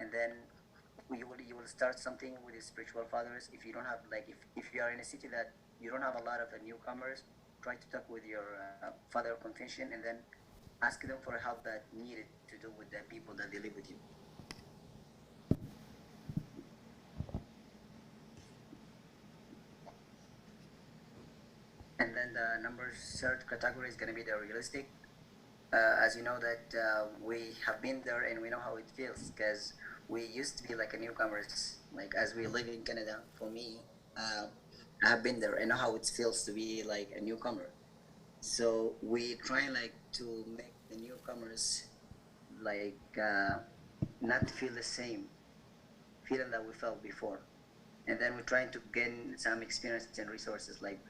And then you will start something with the spiritual fathers. If you don't have like if you are in a city that you don't have a lot of newcomers, try to talk with your father of confession, and then ask them for help that needed to do with the people that they live with you. And then the number third category is going to be the realistic. As you know that we have been there and we know how it feels, because we used to be like a newcomers, like as we live in Canada. For me, I have been there. I know how it feels to be like a newcomer. So we try like to make the newcomers like not feel the same feeling that we felt before, and then we're trying to gain some experience and resources, like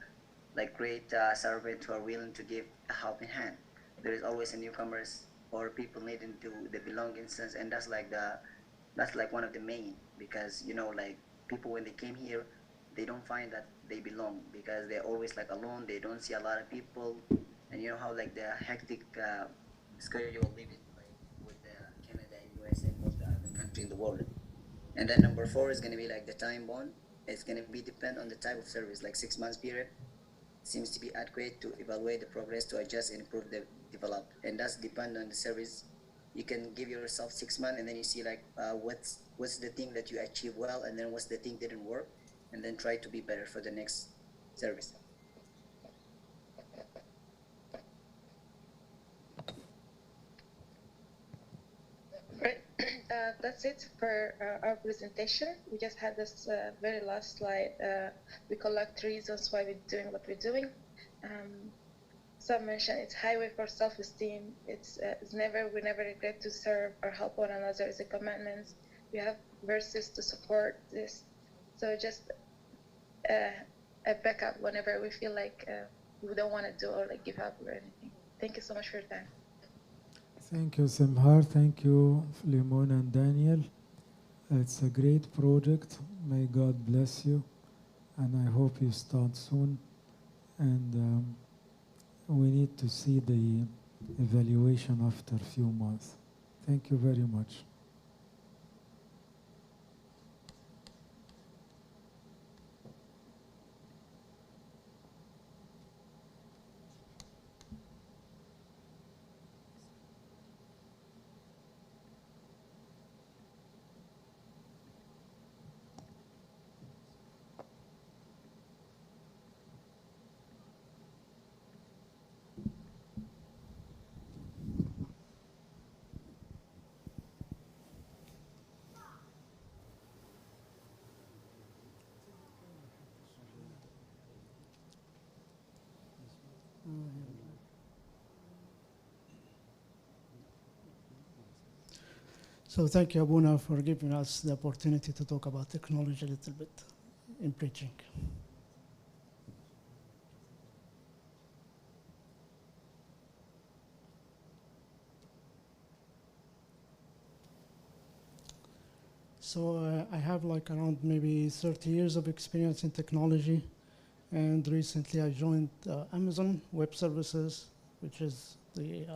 great servants who are willing to give a helping hand. There is always a newcomers or people needing to the belongings, and that's like one of the main, because you know like people when they came here, they don't find that they belong because they're always like alone. They don't see a lot of people, and you know how like the hectic schedule living like with Canada and US and most other country in the world. And then number 4 is going to be like the time bond. It's going to be depend on the type of service, like 6 months period seems to be adequate to evaluate the progress, to adjust and improve the develop, and that's depend on the service. You can give yourself 6 months, and then you see like what's the thing that you achieve well, and then what's the thing didn't work, and then try to be better for the next service. Right. That's it for our presentation. We just had this very last slide. We collect reasons why we're doing what we're doing. Some mention it's highway for self-esteem. We never regret to serve or help one another as a commandment. We have verses to support this. So just a backup whenever we feel like we don't want to do or like give up or anything. Thank you so much for your time. Thank you, Simhar. Thank you, Limon and Daniel. It's a great project. May God bless you. And I hope you start soon. And we need to see the evaluation after a few months. Thank you very much. So thank you, Abouna, for giving us the opportunity to talk about technology a little bit in preaching. So I have like around maybe 30 years of experience in technology. And recently I joined Amazon Web Services, which is the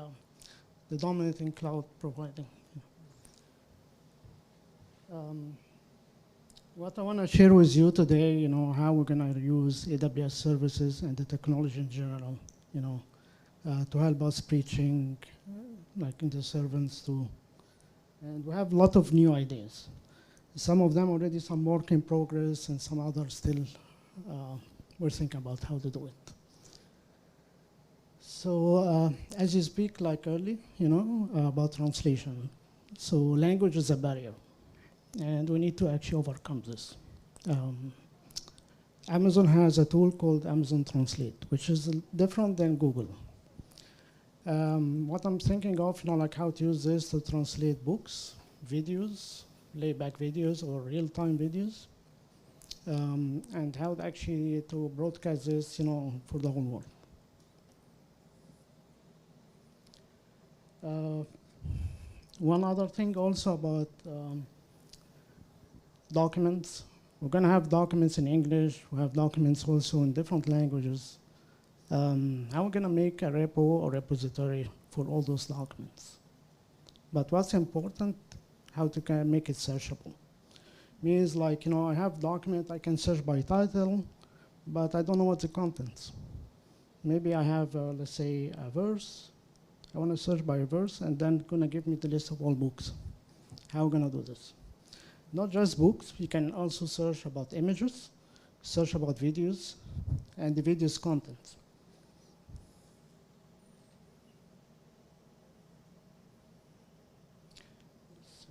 dominating cloud provider. What I want to share with you today, you know, how we're going to use AWS services and the technology in general, you know, to help us preaching, like in the servants too. And we have a lot of new ideas. Some of them already some work in progress, and some others still we're thinking about how to do it. So as you speak like early, you know, about translation. So language is a barrier, and we need to actually overcome this. Amazon has a tool called Amazon Translate, which is different than Google. What I'm thinking of, you know, like how to use this to translate books, videos, playback videos, or real-time videos, and how to actually to broadcast this, you know, for the whole world. One other thing also about documents. We're going to have documents in English. We have documents also in different languages. How are we going to make a repo or repository for all those documents? But what's important, how to kind of make it searchable. Means like, you know, I have document I can search by title, but I don't know what the contents. Maybe I have, let's say, a verse. I want to search by a verse, and then going to give me the list of all books. How are we going to do this? Not just books. You can also search about images, search about videos, and the video's content. So,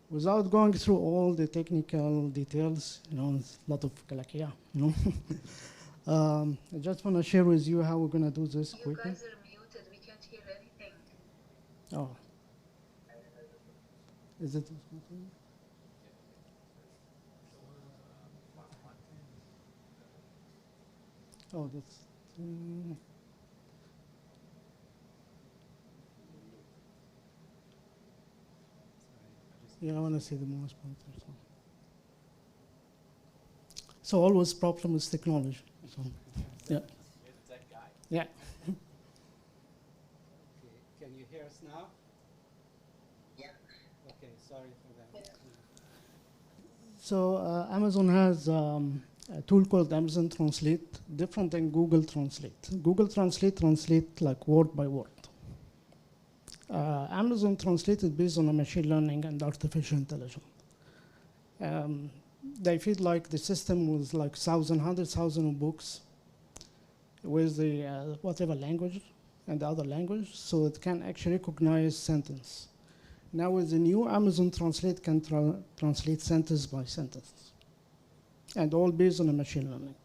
without going through all the technical details, you know, it's a lot of kalakia, you know. I just want to share with you how we're going to do this quickly. You guys are muted. We can't hear anything. Oh. Is it? Oh, that's. Yeah, I want to see the most part. So always problem with technology. So, yeah. Yeah. Can you hear us now? Yeah. Okay, sorry for that. So Amazon has a tool called Amazon Translate, different than Google Translate. Google Translate translate like word by word. Amazon Translate is based on a machine learning and artificial intelligence. They feel like the system was like 100,000 of books with the whatever language and the other language, so it can actually recognize sentence. Now with the new Amazon Translate can translate sentence by sentence, and all based on a machine learning.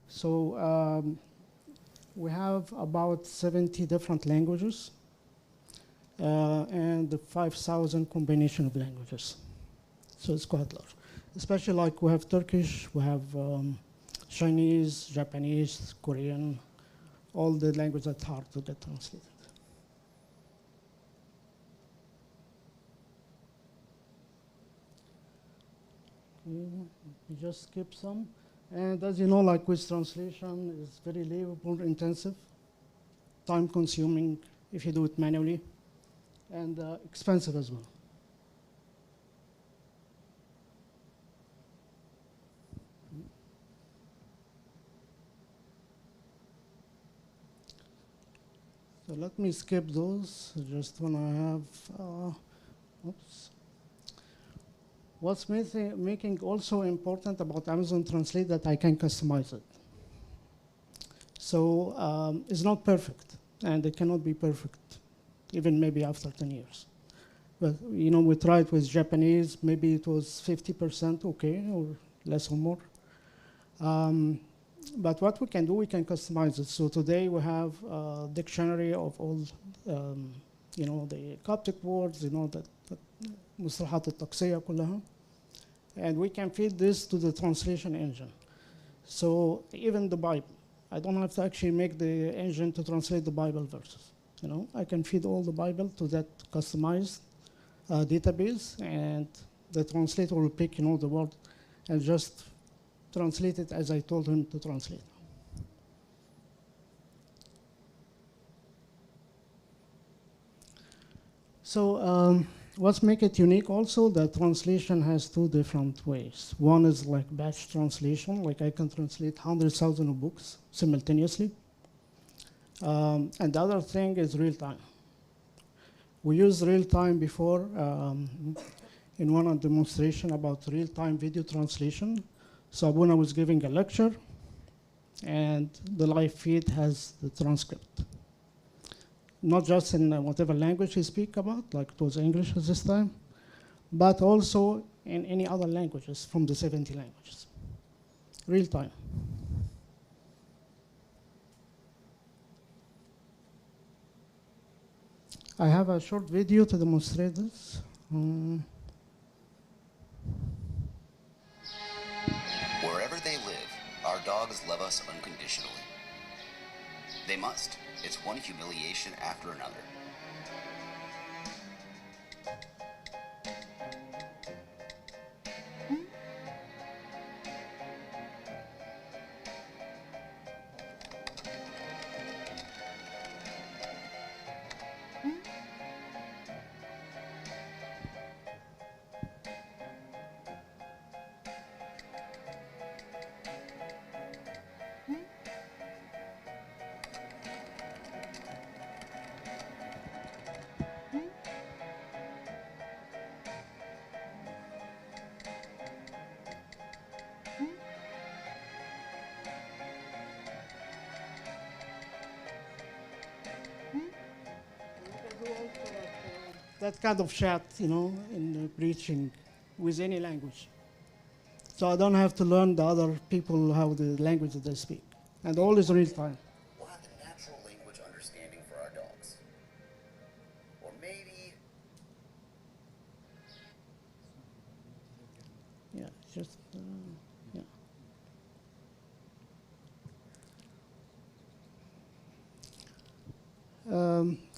So we have about 70 different languages and 5,000 combination of languages. So it's quite large. Especially like we have Turkish, we have Chinese, Japanese, Korean, all the languages that are hard to get translated. We just skip some. And as you know, like with translation, it's very labor intensive, time consuming if you do it manually, and expensive as well. So let me skip those. I just want to have, oops. What's making also important about Amazon Translate that I can customize it. So it's not perfect, and it cannot be perfect, even maybe after 10 years. But you know, we tried with Japanese, maybe it was 50% okay, or less or more. But what we can do, we can customize it. So today we have a dictionary of all, you know, the Coptic words, you know, that مصطلحات التقصية كلها. And we can feed this to the translation engine. So even the Bible, I don't have to actually make the engine to translate the Bible verses. You know, I can feed all the Bible to that customized database, and the translator will pick the word and just translate it as I told him to translate. So what makes it unique also, that translation has two different ways. One is like batch translation, like I can translate 100,000 books simultaneously. And the other thing is real time. We used real time before in one of the demonstration about real time video translation. So Abouna was giving a lecture, and the live feed has the transcript. Not just in whatever language he speak about, like it was English at this time, but also in any other languages from the 70 languages. Real time. I have a short video to demonstrate this. Wherever they live, our dogs love us unconditionally. They must. It's one humiliation after another. That kind of chat, in preaching with any language. So I don't have to learn the other people how the language that they speak. And all is real time. We'll have the natural language understanding for our dogs. Or maybe... Yeah, just, yeah.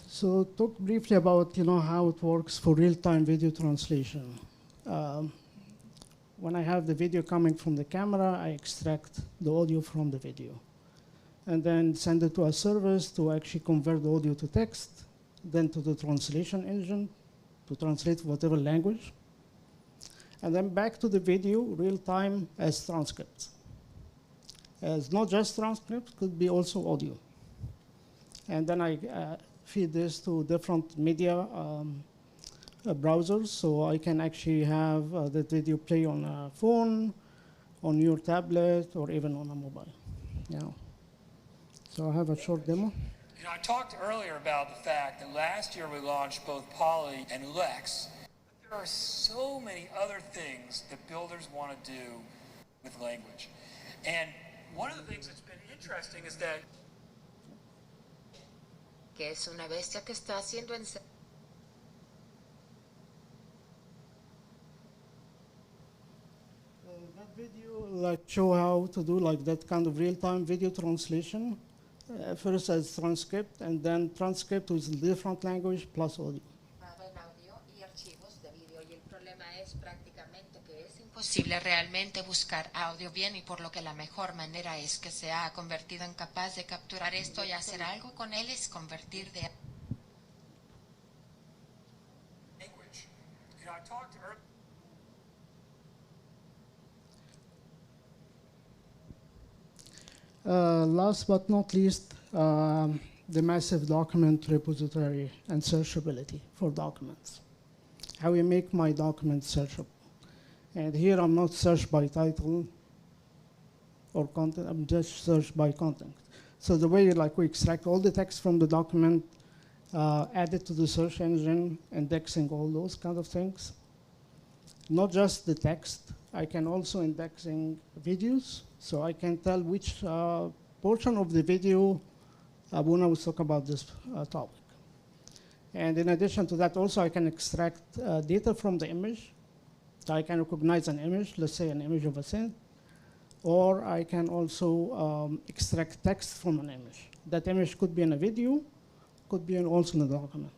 So talk briefly about how it works for real-time video translation. When I have the video coming from the camera, I extract the audio from the video, and then send it to a service to actually convert the audio to text, then to the translation engine to translate whatever language, and then back to the video real-time as transcripts. As not just transcripts, could be also audio. And then I feed this to different media browsers, so I can actually have the video play on a phone, on your tablet, or even on a mobile. Yeah. So I have a short demo. I talked earlier about the fact that last year we launched both Poly and Lex. But there are so many other things that builders want to do with language. And one of the things that's been interesting is that que es una bestia que está haciendo that video like show how to do like that kind of real-time video translation. First as transcript, and then transcript with different language plus audio. Posible realmente buscar audio bien, y por lo que la mejor manera es que se ha convertido en capaz de capturar esto y hacer algo con él es convertir de language. I talked earlier. Last but not least, the massive document repository and searchability for documents. How we make my documents searchable. And here I'm not searched by title or content, I'm just searched by content. So the way we extract all the text from the document, add it to the search engine, indexing all those kind of things. Not just the text, I can also indexing videos, so I can tell which portion of the video Abouna will talk about this topic. And in addition to that, also I can extract data from the image. So I can recognize an image, let's say an image of a saint, or I can also extract text from an image. That image could be in a video, could be also in a document.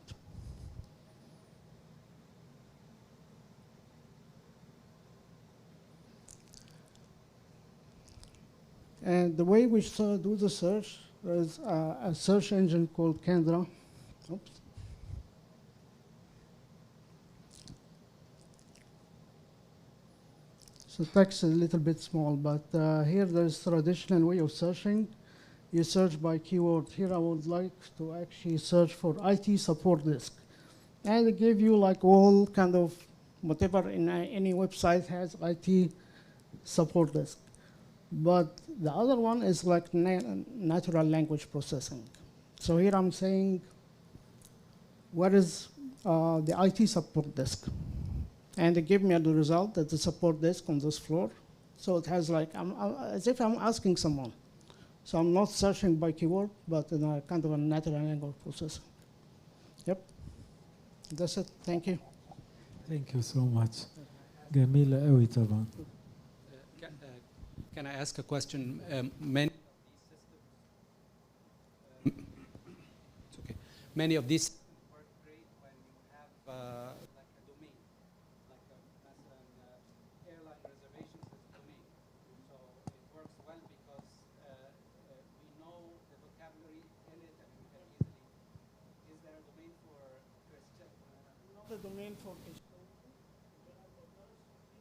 And the way we do the search, there's a search engine called Kendra. Oops. So text is a little bit small, but here there's traditional way of searching. You search by keyword. Here I would like to actually search for IT support desk. And it give you like all kind of whatever in any website has IT support desk. But the other one is like natural language processing. So here I'm saying, what is the IT support desk? And they give me the result that the support desk on this floor. So it has like, as if I'm asking someone. So I'm not searching by keyword, but in a kind of a natural language processing. Yep, that's it, thank you. Thank you so much. جميلة قوي طبعا. Can I ask a question? Many of these work great when you have like a domain, like airline reservations is a domain. So it works well because we know the vocabulary in it and we can easily. Is there a domain for Christian? Not a domain for Christian.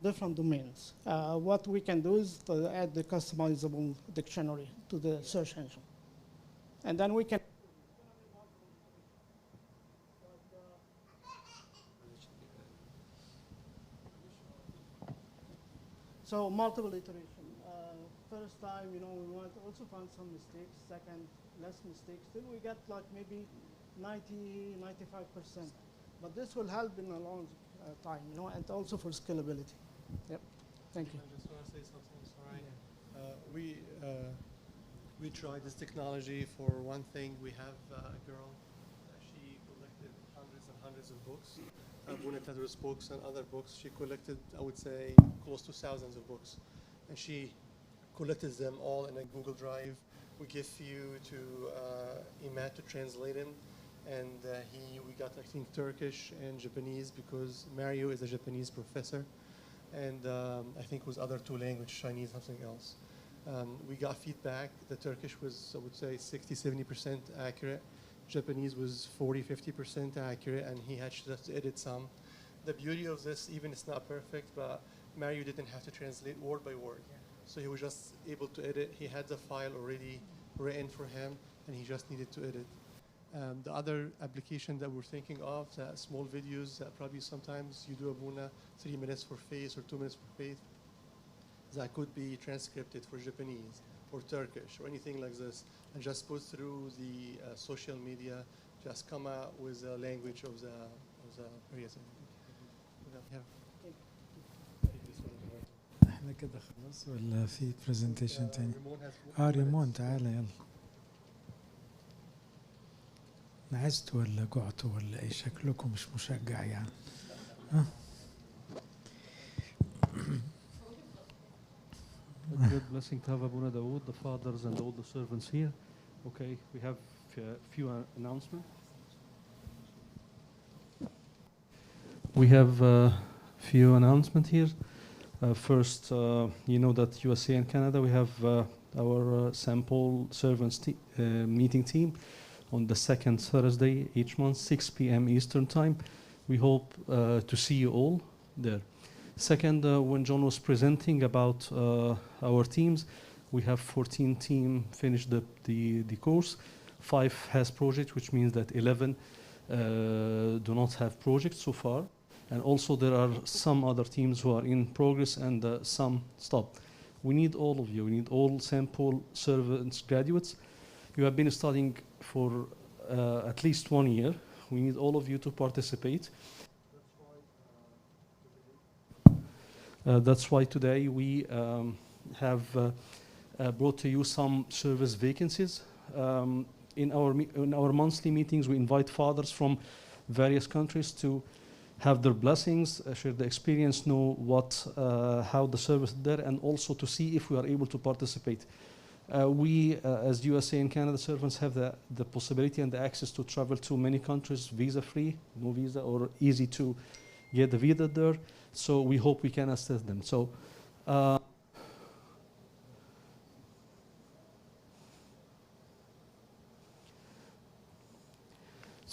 Different domains. What we can do is to add the customizable dictionary to the search engine. And then we can so multiple iteration. First time, we want to also find some mistakes. Second, less mistakes. Then we get like maybe 90, 95%. But this will help in a long time, and also for scalability. Yep. Thank you. I just want to say something. Sorry. We tried this technology for one thing. We have a girl. She collected hundreds and hundreds of books, Abouna books and other books. She collected, I would say, close to thousands of books, and she collected them all in a Google Drive. We give you to Imad to translate them, and we got I think Turkish and Japanese because Mario is a Japanese professor. And I think it was other two languages, Chinese, something else. We got feedback. The Turkish was, I would say, 60, 70% accurate. Japanese was 40, 50% accurate, and he had just to edit some. The beauty of this, even it's not perfect, but Mario didn't have to translate word by word. So he was just able to edit. He had the file already written for him, and he just needed to edit. The other application that we're thinking of, small videos that probably sometimes you do Abouna 3 minutes for faith or 2 minutes for faith, that could be transcripted for Japanese or Turkish or anything like this, and just put through the social media, just come out with the language of the areas. احنا كده خلاص ولا في برزنتيشن تاني؟ ريمون تعالى يلا. نعست ولا جعت ولا ايه؟ شكلكم مش مشجع يعني. A good blessing to have Abouna Daoud, the fathers and all the servants here. Okay, we have a few announcements. We have a few announcements here. First, you know that USA and Canada, we have our sample servants meeting team on the second Thursday each month, 6 p.m. Eastern time. We hope to see you all there. Second, when John was presenting about our teams, we have 14 teams finished the course. 5 has projects, which means that 11 do not have projects so far. And also there are some other teams who are in progress and some stopped. We need all of you. We need all sample servants graduates. You have been studying for at least 1 year. We need all of you to participate. That's why today we have brought to you some service vacancies. In our monthly meetings, we invite fathers from various countries to have their blessings, share the experience, know how the service is there, and also to see if we are able to participate. We, as USA and Canada servants, have the possibility and the access to travel to many countries visa-free, no visa, or easy to get the visa there. So we hope we can assist them. So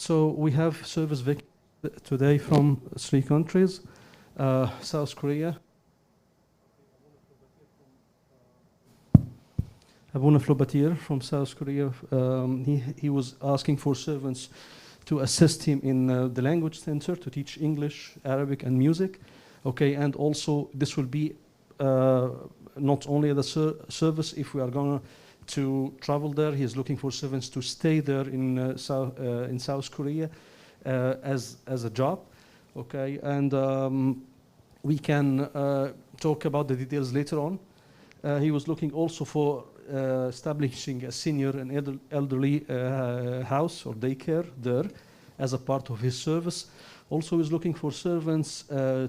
So we have service today from 3 countries, South Korea, Abouna Flobatir from South Korea. He was asking for servants to assist him in the language center to teach English, Arabic, and music. Okay, and also this will be not only the service if we are going to travel there. He is looking for servants to stay there in South Korea as a job. Okay, and we can talk about the details later on. He was looking also for establishing a senior and elderly house or daycare there as a part of his service. Also is looking for servants for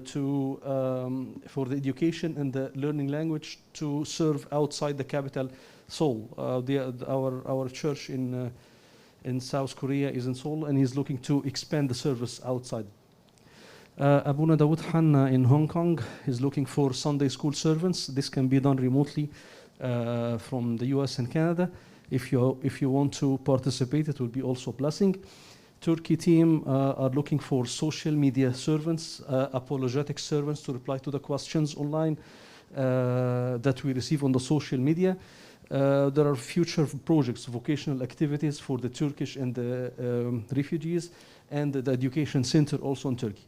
the education and the learning language to serve outside the capital, Seoul. Our church in South Korea is in Seoul, and he's looking to expand the service outside. Abouna Daoud Hanna in Hong Kong is looking for Sunday school servants. This can be done remotely from the US and Canada. If you want to participate, it will be also a blessing. Turkey team are looking for social media servants, apologetic servants to reply to the questions online that we receive on the social media. There are future projects, vocational activities for the Turkish and the refugees, and the education center also in Turkey.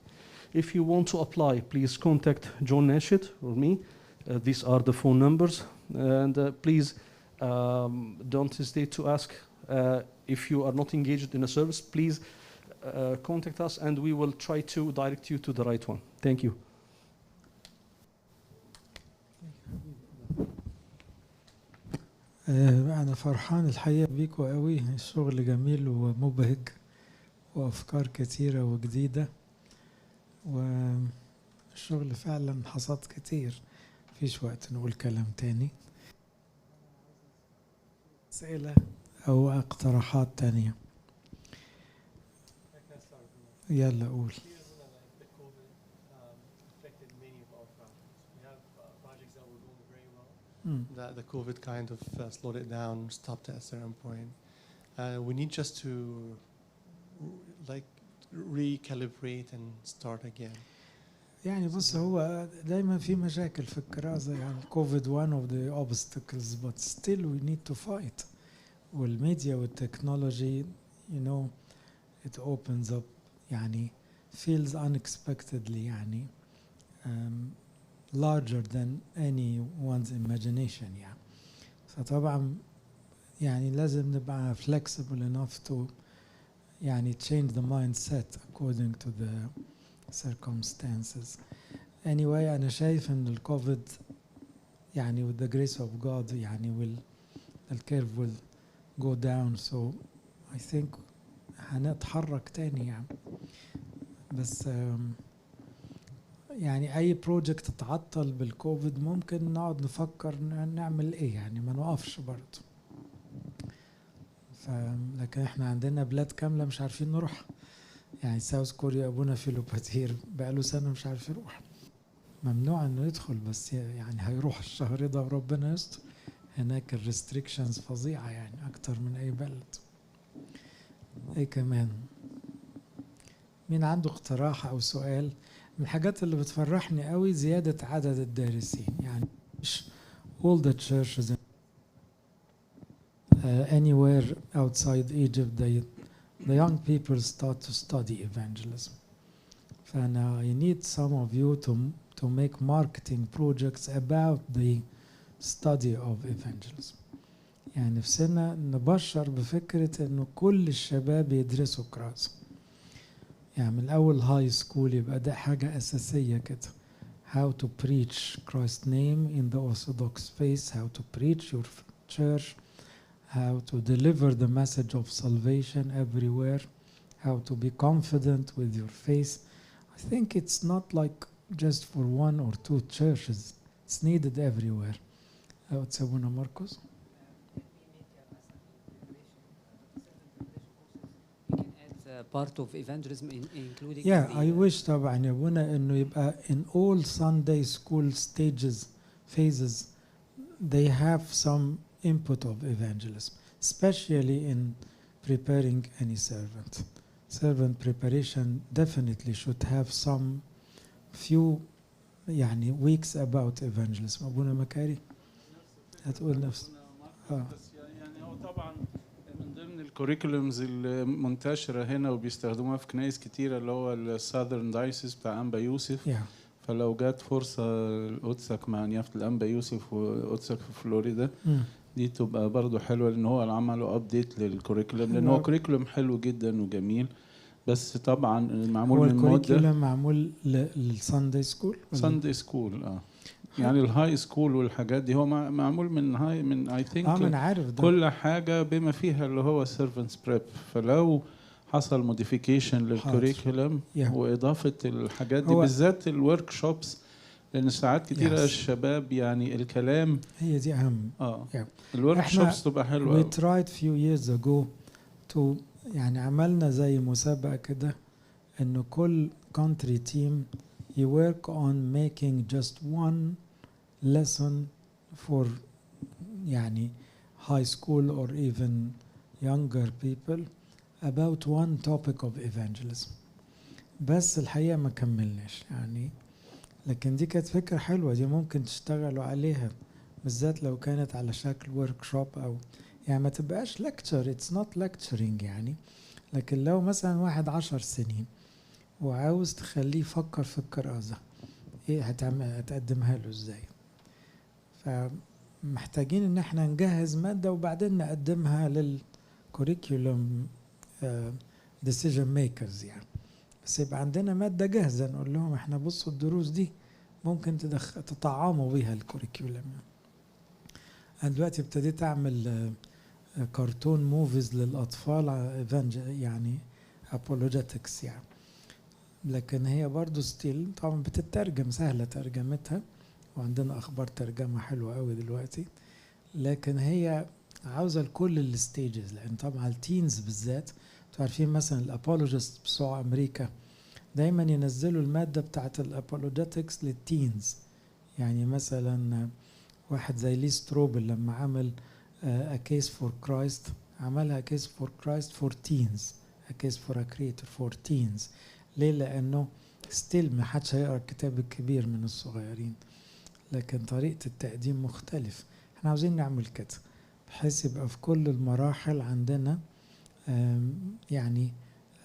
If you want to apply, please contact John Nashid or me. These are the phone numbers. And please don't hesitate to ask if you are not engaged in a service. Please contact us and we will try to direct you to the right one. Thank you. أنا فرحان الحقيقة بيكوا قوي. الشغل جميل ومبهج وأفكار كتيرة وجديدة، والشغل فعلا حصاد كتير. مفيش وقت نقول كلام تاني. أسئلة أو اقتراحات تانية؟ يلا قول. The COVID kind of slowed it down, stopped at a certain point. We need just to recalibrate and start again. يعني بص، هو دايما في مشاكل في الكرازة. يعني COVID one of the obstacles, but still we need to fight. والميديا والتكنولوجي it opens up يعني feels unexpectedly يعني larger than anyone's imagination يعني. فطبعا يعني لازم نبقى flexible enough to يعني change the mindset according to the circumstances. Anyway, أنا شايف إن الكوفيد يعني with the grace of God يعني the curve will go down, so I think هنتحرك تاني يعني. بس يعني أي بروجكت تعطل بالكوفيد ممكن نقعد نفكر نعمل إيه يعني، ما نوقفش برضه. لكن إحنا عندنا بلاد كاملة مش عارفين نروح. يعني ساوث كوريا أبونا فيلوباتير بقاله سنة مش عارف يروح، ممنوع إنه يدخل، بس يعني هيروح الشهر ده وربنا يستر. هناك الريستريكشنز فظيعة يعني أكتر من أي بلد. إيه كمان؟ مين عنده اقتراح أو سؤال؟ من الحاجات اللي بتفرحني قوي زيادة عدد الدارسين. يعني مش all the churches anywhere outside Egypt the young people start to study evangelism. And I need some of you to make marketing projects about the study of evangelism. يعني في سنة نبشر بفكرة إنه كل الشباب يدرسوا كرازة. يعني من أول هاي سكول يبقى ده حاجة أساسية كده. How to preach Christ's name in the Orthodox faith, how to preach your church, how to deliver the message of salvation everywhere, how to be confident with your faith. I think it's not like just for one or two churches. It's needed everywhere. What's Abouna Marcos? Part of evangelism including I wish طبعا يا ابونا انه يبقى in all Sunday school phases they have some input of evangelism, especially in preparing any servant. servant preparation definitely should have some few يعني weeks about evangelism. أبونا مكاري هتقول نفس يعني هو طبعا من ضمن الكوريكولمز المنتشرة هنا وبيستخدموها في كنايس كتيرة اللي هو الساذرن دايسيس بتاع أنبا يوسف. فلو جات فرصة لقدسك مع نيافة الأنبا يوسف وقدسك في فلوريدا دي تبقى برضو حلوة لأن هو عملوا أبديت للكوريكولم لأن هو كوريكولم حلو جدا وجميل بس طبعا معمول من مدة. الكوريكولم معمول للساندي سكول. ساندي سكول يعني الهاي سكول والحاجات دي هو معمول من هاي من اي ثينك من عارف ده. كل حاجة بما فيها اللي هو سيرفنتس بريب فلو حصل موديفيكيشن للكوريكولم وإضافة الحاجات دي بالذات الورك شوبس لأن ساعات كتيرة الشباب يعني الكلام هي دي أهم. الورك شوبس تبقى حلوة. We tried few years ago to يعني عملنا زي مسابقة كده إنه كل country team you work on making just one lesson for يعني high school or even younger people about one topic of evangelism. بس الحقيقة ما كملناش يعني لكن دي كانت فكرة حلوة دي ممكن تشتغلوا عليها بالذات لو كانت على شكل workshop أو يعني ما تبقاش lecture it's not lecturing يعني لكن لو مثلا واحد 10 سنين وعاوز تخليه يفكر في الكرازة ايه هتقدمها له ازاي فمحتاجين ان احنا نجهز مادة وبعدين نقدمها للكوريكولوم decision makers يعني بس يبقى عندنا مادة جاهزة نقول لهم احنا بصوا الدروس دي ممكن تطعموا بيها الكوريكولوم. انا دلوقتي ابتديت اعمل كرتون موفيز للأطفال يعني apologetics يعني لكن هي برضو ستيل طبعا بتترجم سهلة ترجمتها وعندنا أخبار ترجمة حلوة قوي دلوقتي لكن هي عاوزة لكل الستيجز لأن طبعا التينز بالذات تعرفين مثلا الأبولوجيست بتوع أمريكا دايما ينزلوا المادة بتاعت الأبولوجيتكس للتينز يعني مثلا واحد زي لي ستروبل لما عمل A Case for Christ عملها Case for Christ for Teens A Case for a Creator for Teens ليه؟ لأنه ستيل ما حدش هيقرأ الكتاب الكبير من الصغيرين لكن طريقة التقديم مختلف احنا عاوزين نعمل كده بحيث يبقى في كل المراحل عندنا يعني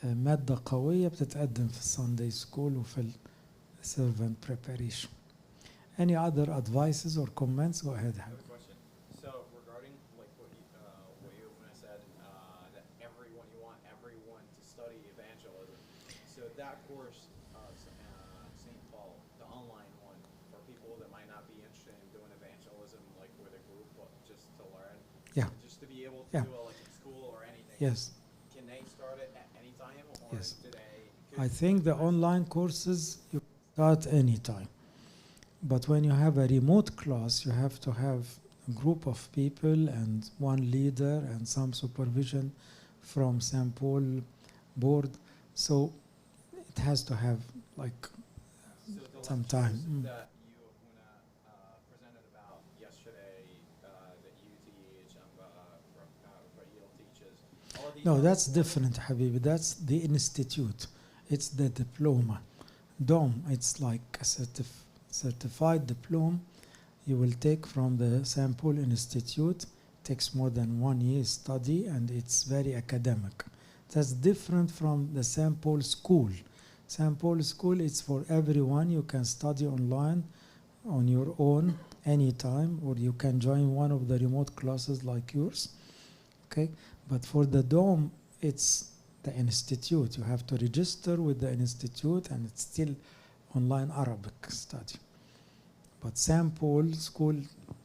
مادة قوية بتتقدم في الساندي سكول وفي السيرفنت preparation. Any other advices or comments? Go ahead. So regarding like what you said that you want everyone to study evangelism. So that course, St. Paul, the online one, for people that might not be interested in doing evangelism like with a group, but just to learn, just to be able to do it like in school or anything. Yes. Can they start it at any time, or Yes. do they? I think the online courses you start anytime. But when you have a remote class, you have to have a group of people and one leader and some supervision from St. Paul board. So it has to have like some time. That you presented about yesterday that you teach and Rafael teaches. No, that's different, Habibi. That's the institute. It's the diploma. DOM, it's like a certified diploma you will take from the St. Paul Institute. Takes more than 1 year study and it's very academic. That's different from the St. Paul School. St. Paul School is for everyone. You can study online on your own anytime or you can join one of the remote classes like yours. Okay, but for the DOM it's the institute. You have to register with the institute and it's still online Arabic study. But St. Paul School,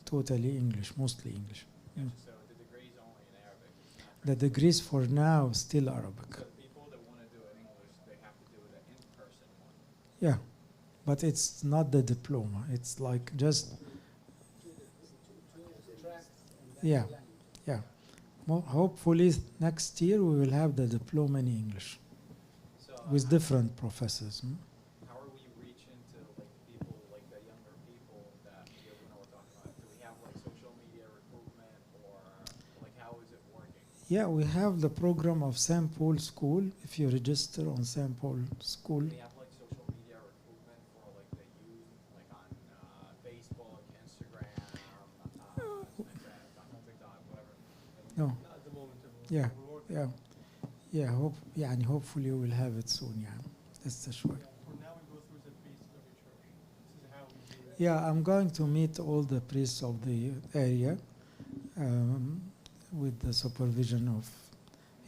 totally English, mostly English. So the degree is only in Arabic. The degrees for now still Arabic. So people that want to do it in English, they have to do it an in-person one. Yeah, but it's not the diploma. It's like just yeah. Well, hopefully next year we will have the diploma in English with different professors. How are we reaching to like people, like the younger people that we're talking about? Do we have like social media recruitment or like how is it working? Yeah, we have the program of St. Paul School. If you register on St. Paul School. Do they have like social media recruitment for like the youth, like on Facebook, Instagram, Snapchat, TikTok, whatever? No. Not at the moment. Yeah, We're working yeah, yeah. يعني hopefully we will have it soon. يعني لسه شوي. For now, we go through the priests of every church. This is how we do it. Yeah, I'm going to meet all the priests of the area with the supervision of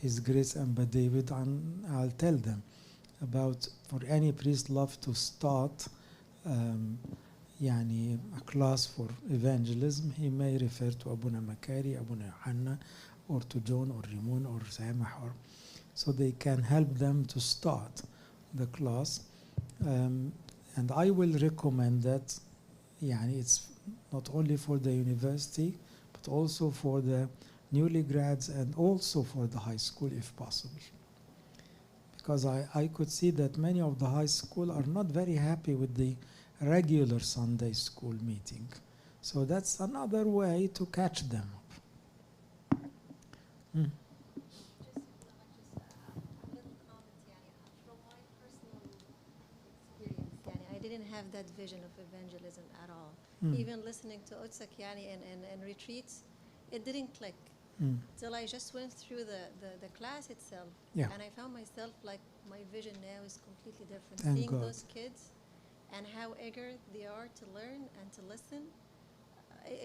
His Grace Amba David, and I'll tell them about for any priest love to start يعني a class for evangelism. He may refer to Abouna Makari, Abouna Yohanna, or to John or Rimon or Samah, or so they can help them to start the class. And I will recommend that يعني it's not only for the university but also for the newly grads and also for the high school if possible. Because I could see that many of the high school are not very happy with the regular Sunday school meeting. So that's another way to catch them up. I didn't have that vision of evangelism at all. Even listening to Otsak and retreats, it didn't click. Till I just went through the class itself. Yeah. And I found myself like my vision now is completely different. Thank Seeing God. those kids and how eager they are to learn and to listen,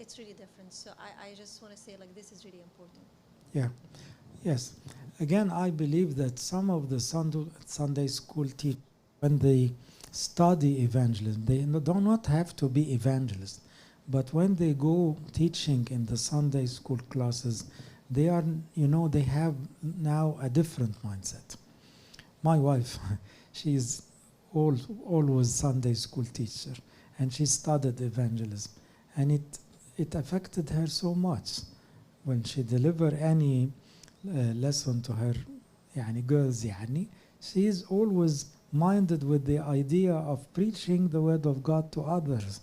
it's really different. So I just want to say like this is really important. Yeah. Yes. Again, I believe that some of the Sunday school teachers, when they study evangelism, they do not have to be evangelists. But when they go teaching in the Sunday school classes, they are, they have now a different mindset. My wife, she is always Sunday school teacher, and she studied evangelism. And it affected her so much. When she delivered any lesson to her girls, she is always minded with the idea of preaching the word of God to others,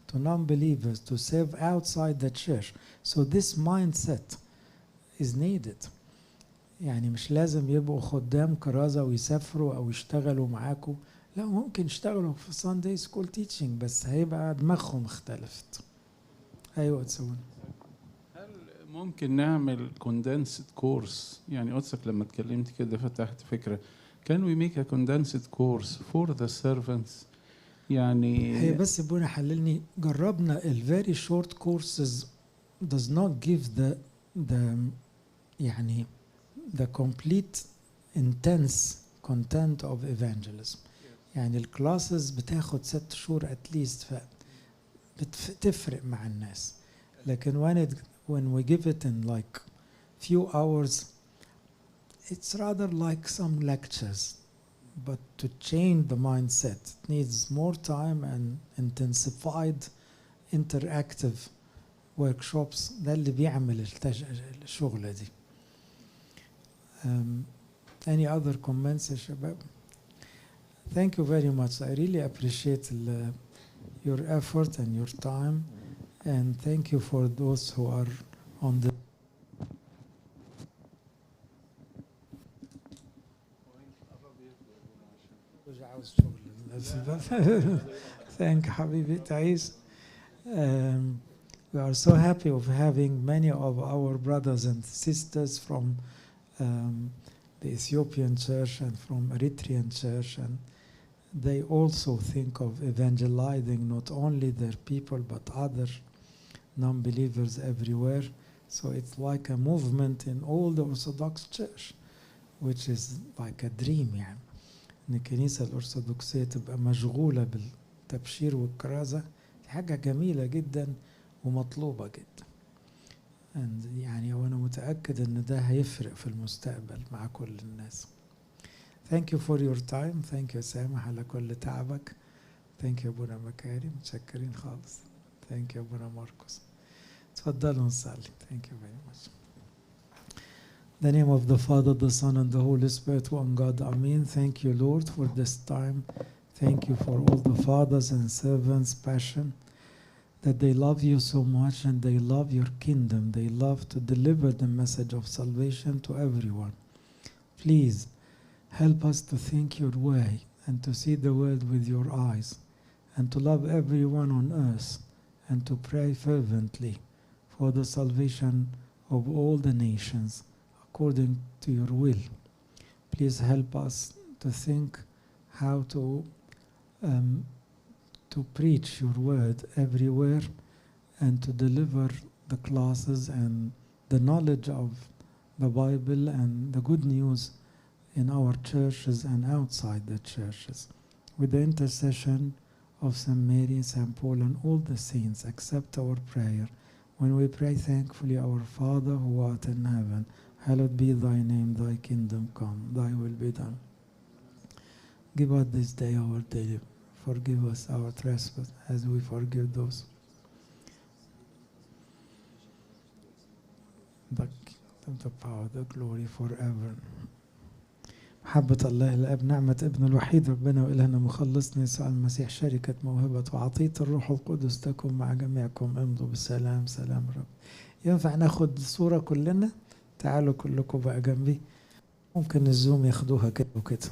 to non-believers, to serve outside the church. So this mindset is needed. مش لازم يبقوا خدام كرازة ويسافروا أو يشتغلوا معاكم. لا، ممكن يشتغلوا في Sunday school teaching بس هيبقى دماغهم اختلفت. أيوة تسوون. هل ممكن نعمل condensed course؟ يعني قدسك لما اتكلمت كده فتحت فكرة. Can we make a condensed course for the servants؟ يعني هي بس ابونا حللني جربنا very short courses does not give the complete intense content of evangelism. يعني الكلاسز بتاخد 6 شهور at least بتفرق مع الناس. لكن when we give it in like few hours, it's rather like some lectures. But to change the mindset, it needs more time and intensified interactive workshops. ده اللي بيعمل الشغلة دي. Any other comments يا شباب? Thank you very much. I really appreciate your effort and your time, and thank you for those who are on the Thank حبيبي تعيش. We are so happy of having many of our brothers and sisters from the Ethiopian church and from Eritrean church, and they also think of evangelizing not only their people but other non-believers everywhere. So it's like a movement in all the Orthodox church, which is like a dream يعني. إن الكنيسة الأرثوذكسية تبقى مشغولة بالتبشير والكرازة، دي حاجة جميلة جدا ومطلوبة جدا. يعني وأنا متأكد إن ده هيفرق في المستقبل مع كل الناس. Thank you for your time. Thank you سامح على كل تعبك. Thank you أبونا مكاري، متشكرين خالص. Thank you أبونا ماركوس. تفضلوا نصلي. Thank you very much. In the name of the Father, the Son, and the Holy Spirit, one God, Amen. Thank you, Lord, for this time. Thank you for all the fathers and servants' passion. that they love you so much and they love your kingdom. They love to deliver the message of salvation to everyone. Please help us to think your way and to see the world with your eyes and to love everyone on earth and to pray fervently for the salvation of all the nations according to your will. Please help us to think how to preach your word everywhere and to deliver the classes and the knowledge of the Bible and the good news in our churches and outside the churches. With the intercession of St. Mary, St. Paul, and all the saints, accept our prayer. When we pray thankfully, Our Father who art in heaven, hallowed be thy name, thy kingdom come, thy will be done. Give us this day our daily. Forgive us our trespass as we forgive those. The power, the glory forever. محبة الله الأب، نعمة ابن الوحيد ربنا وإلهنا مخلصنا يسوع المسيح، شركة موهبة وعطية الروح القدس تكن مع جميعكم. امضوا بالسلام، سلام رب. ينفع ناخد صورة كلنا؟ تعالوا كلكم بقى جنبي. ممكن الزوم ياخدوها كده وكده.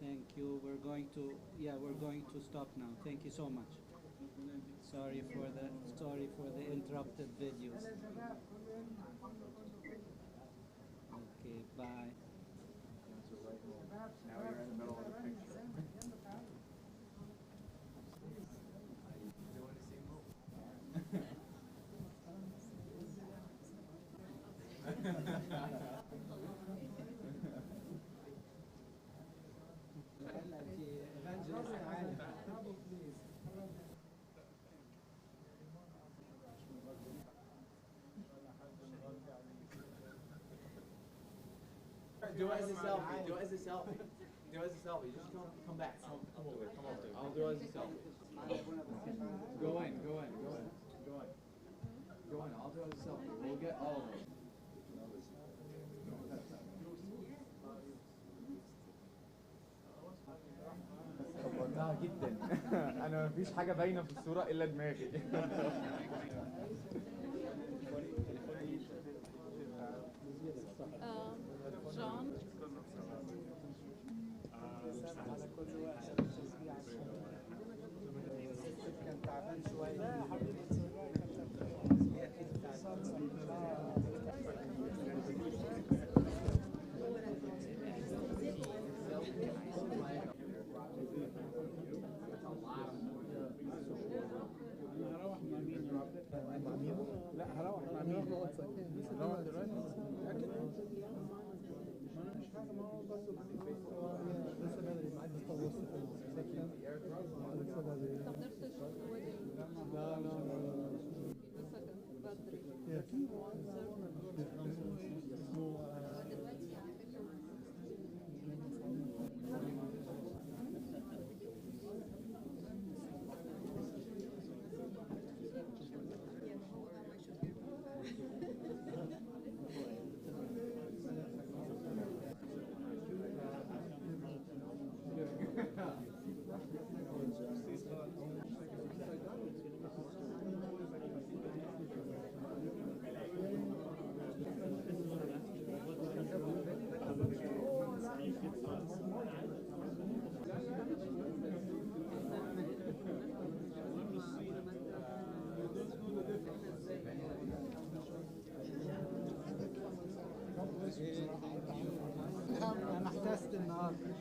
Thank you. We're going to stop now. Thank you so much. Sorry for the interrupted videos. Okay, bye. Now you're in the middle of the picture. Do it as a selfie. Do it as a selfie. Do it as a selfie. Just come back. Come over. Come over. I'll do it as a selfie. Go in. Go in. Go in. Go in. Go in. I'll do it as a selfie. We'll get all of them. كبرتها جدا. انا مفيش حاجه باينه في الصوره الا دماغي. جون كان تعبان شويه. لا هروح مع مين؟ هروح دلوقتي؟ متأكد؟ ما انا مش حاجه، ما هو برضه لسه بدري معاك بتخلص في السكشن لسه بدري. لا انا احتست النهارده.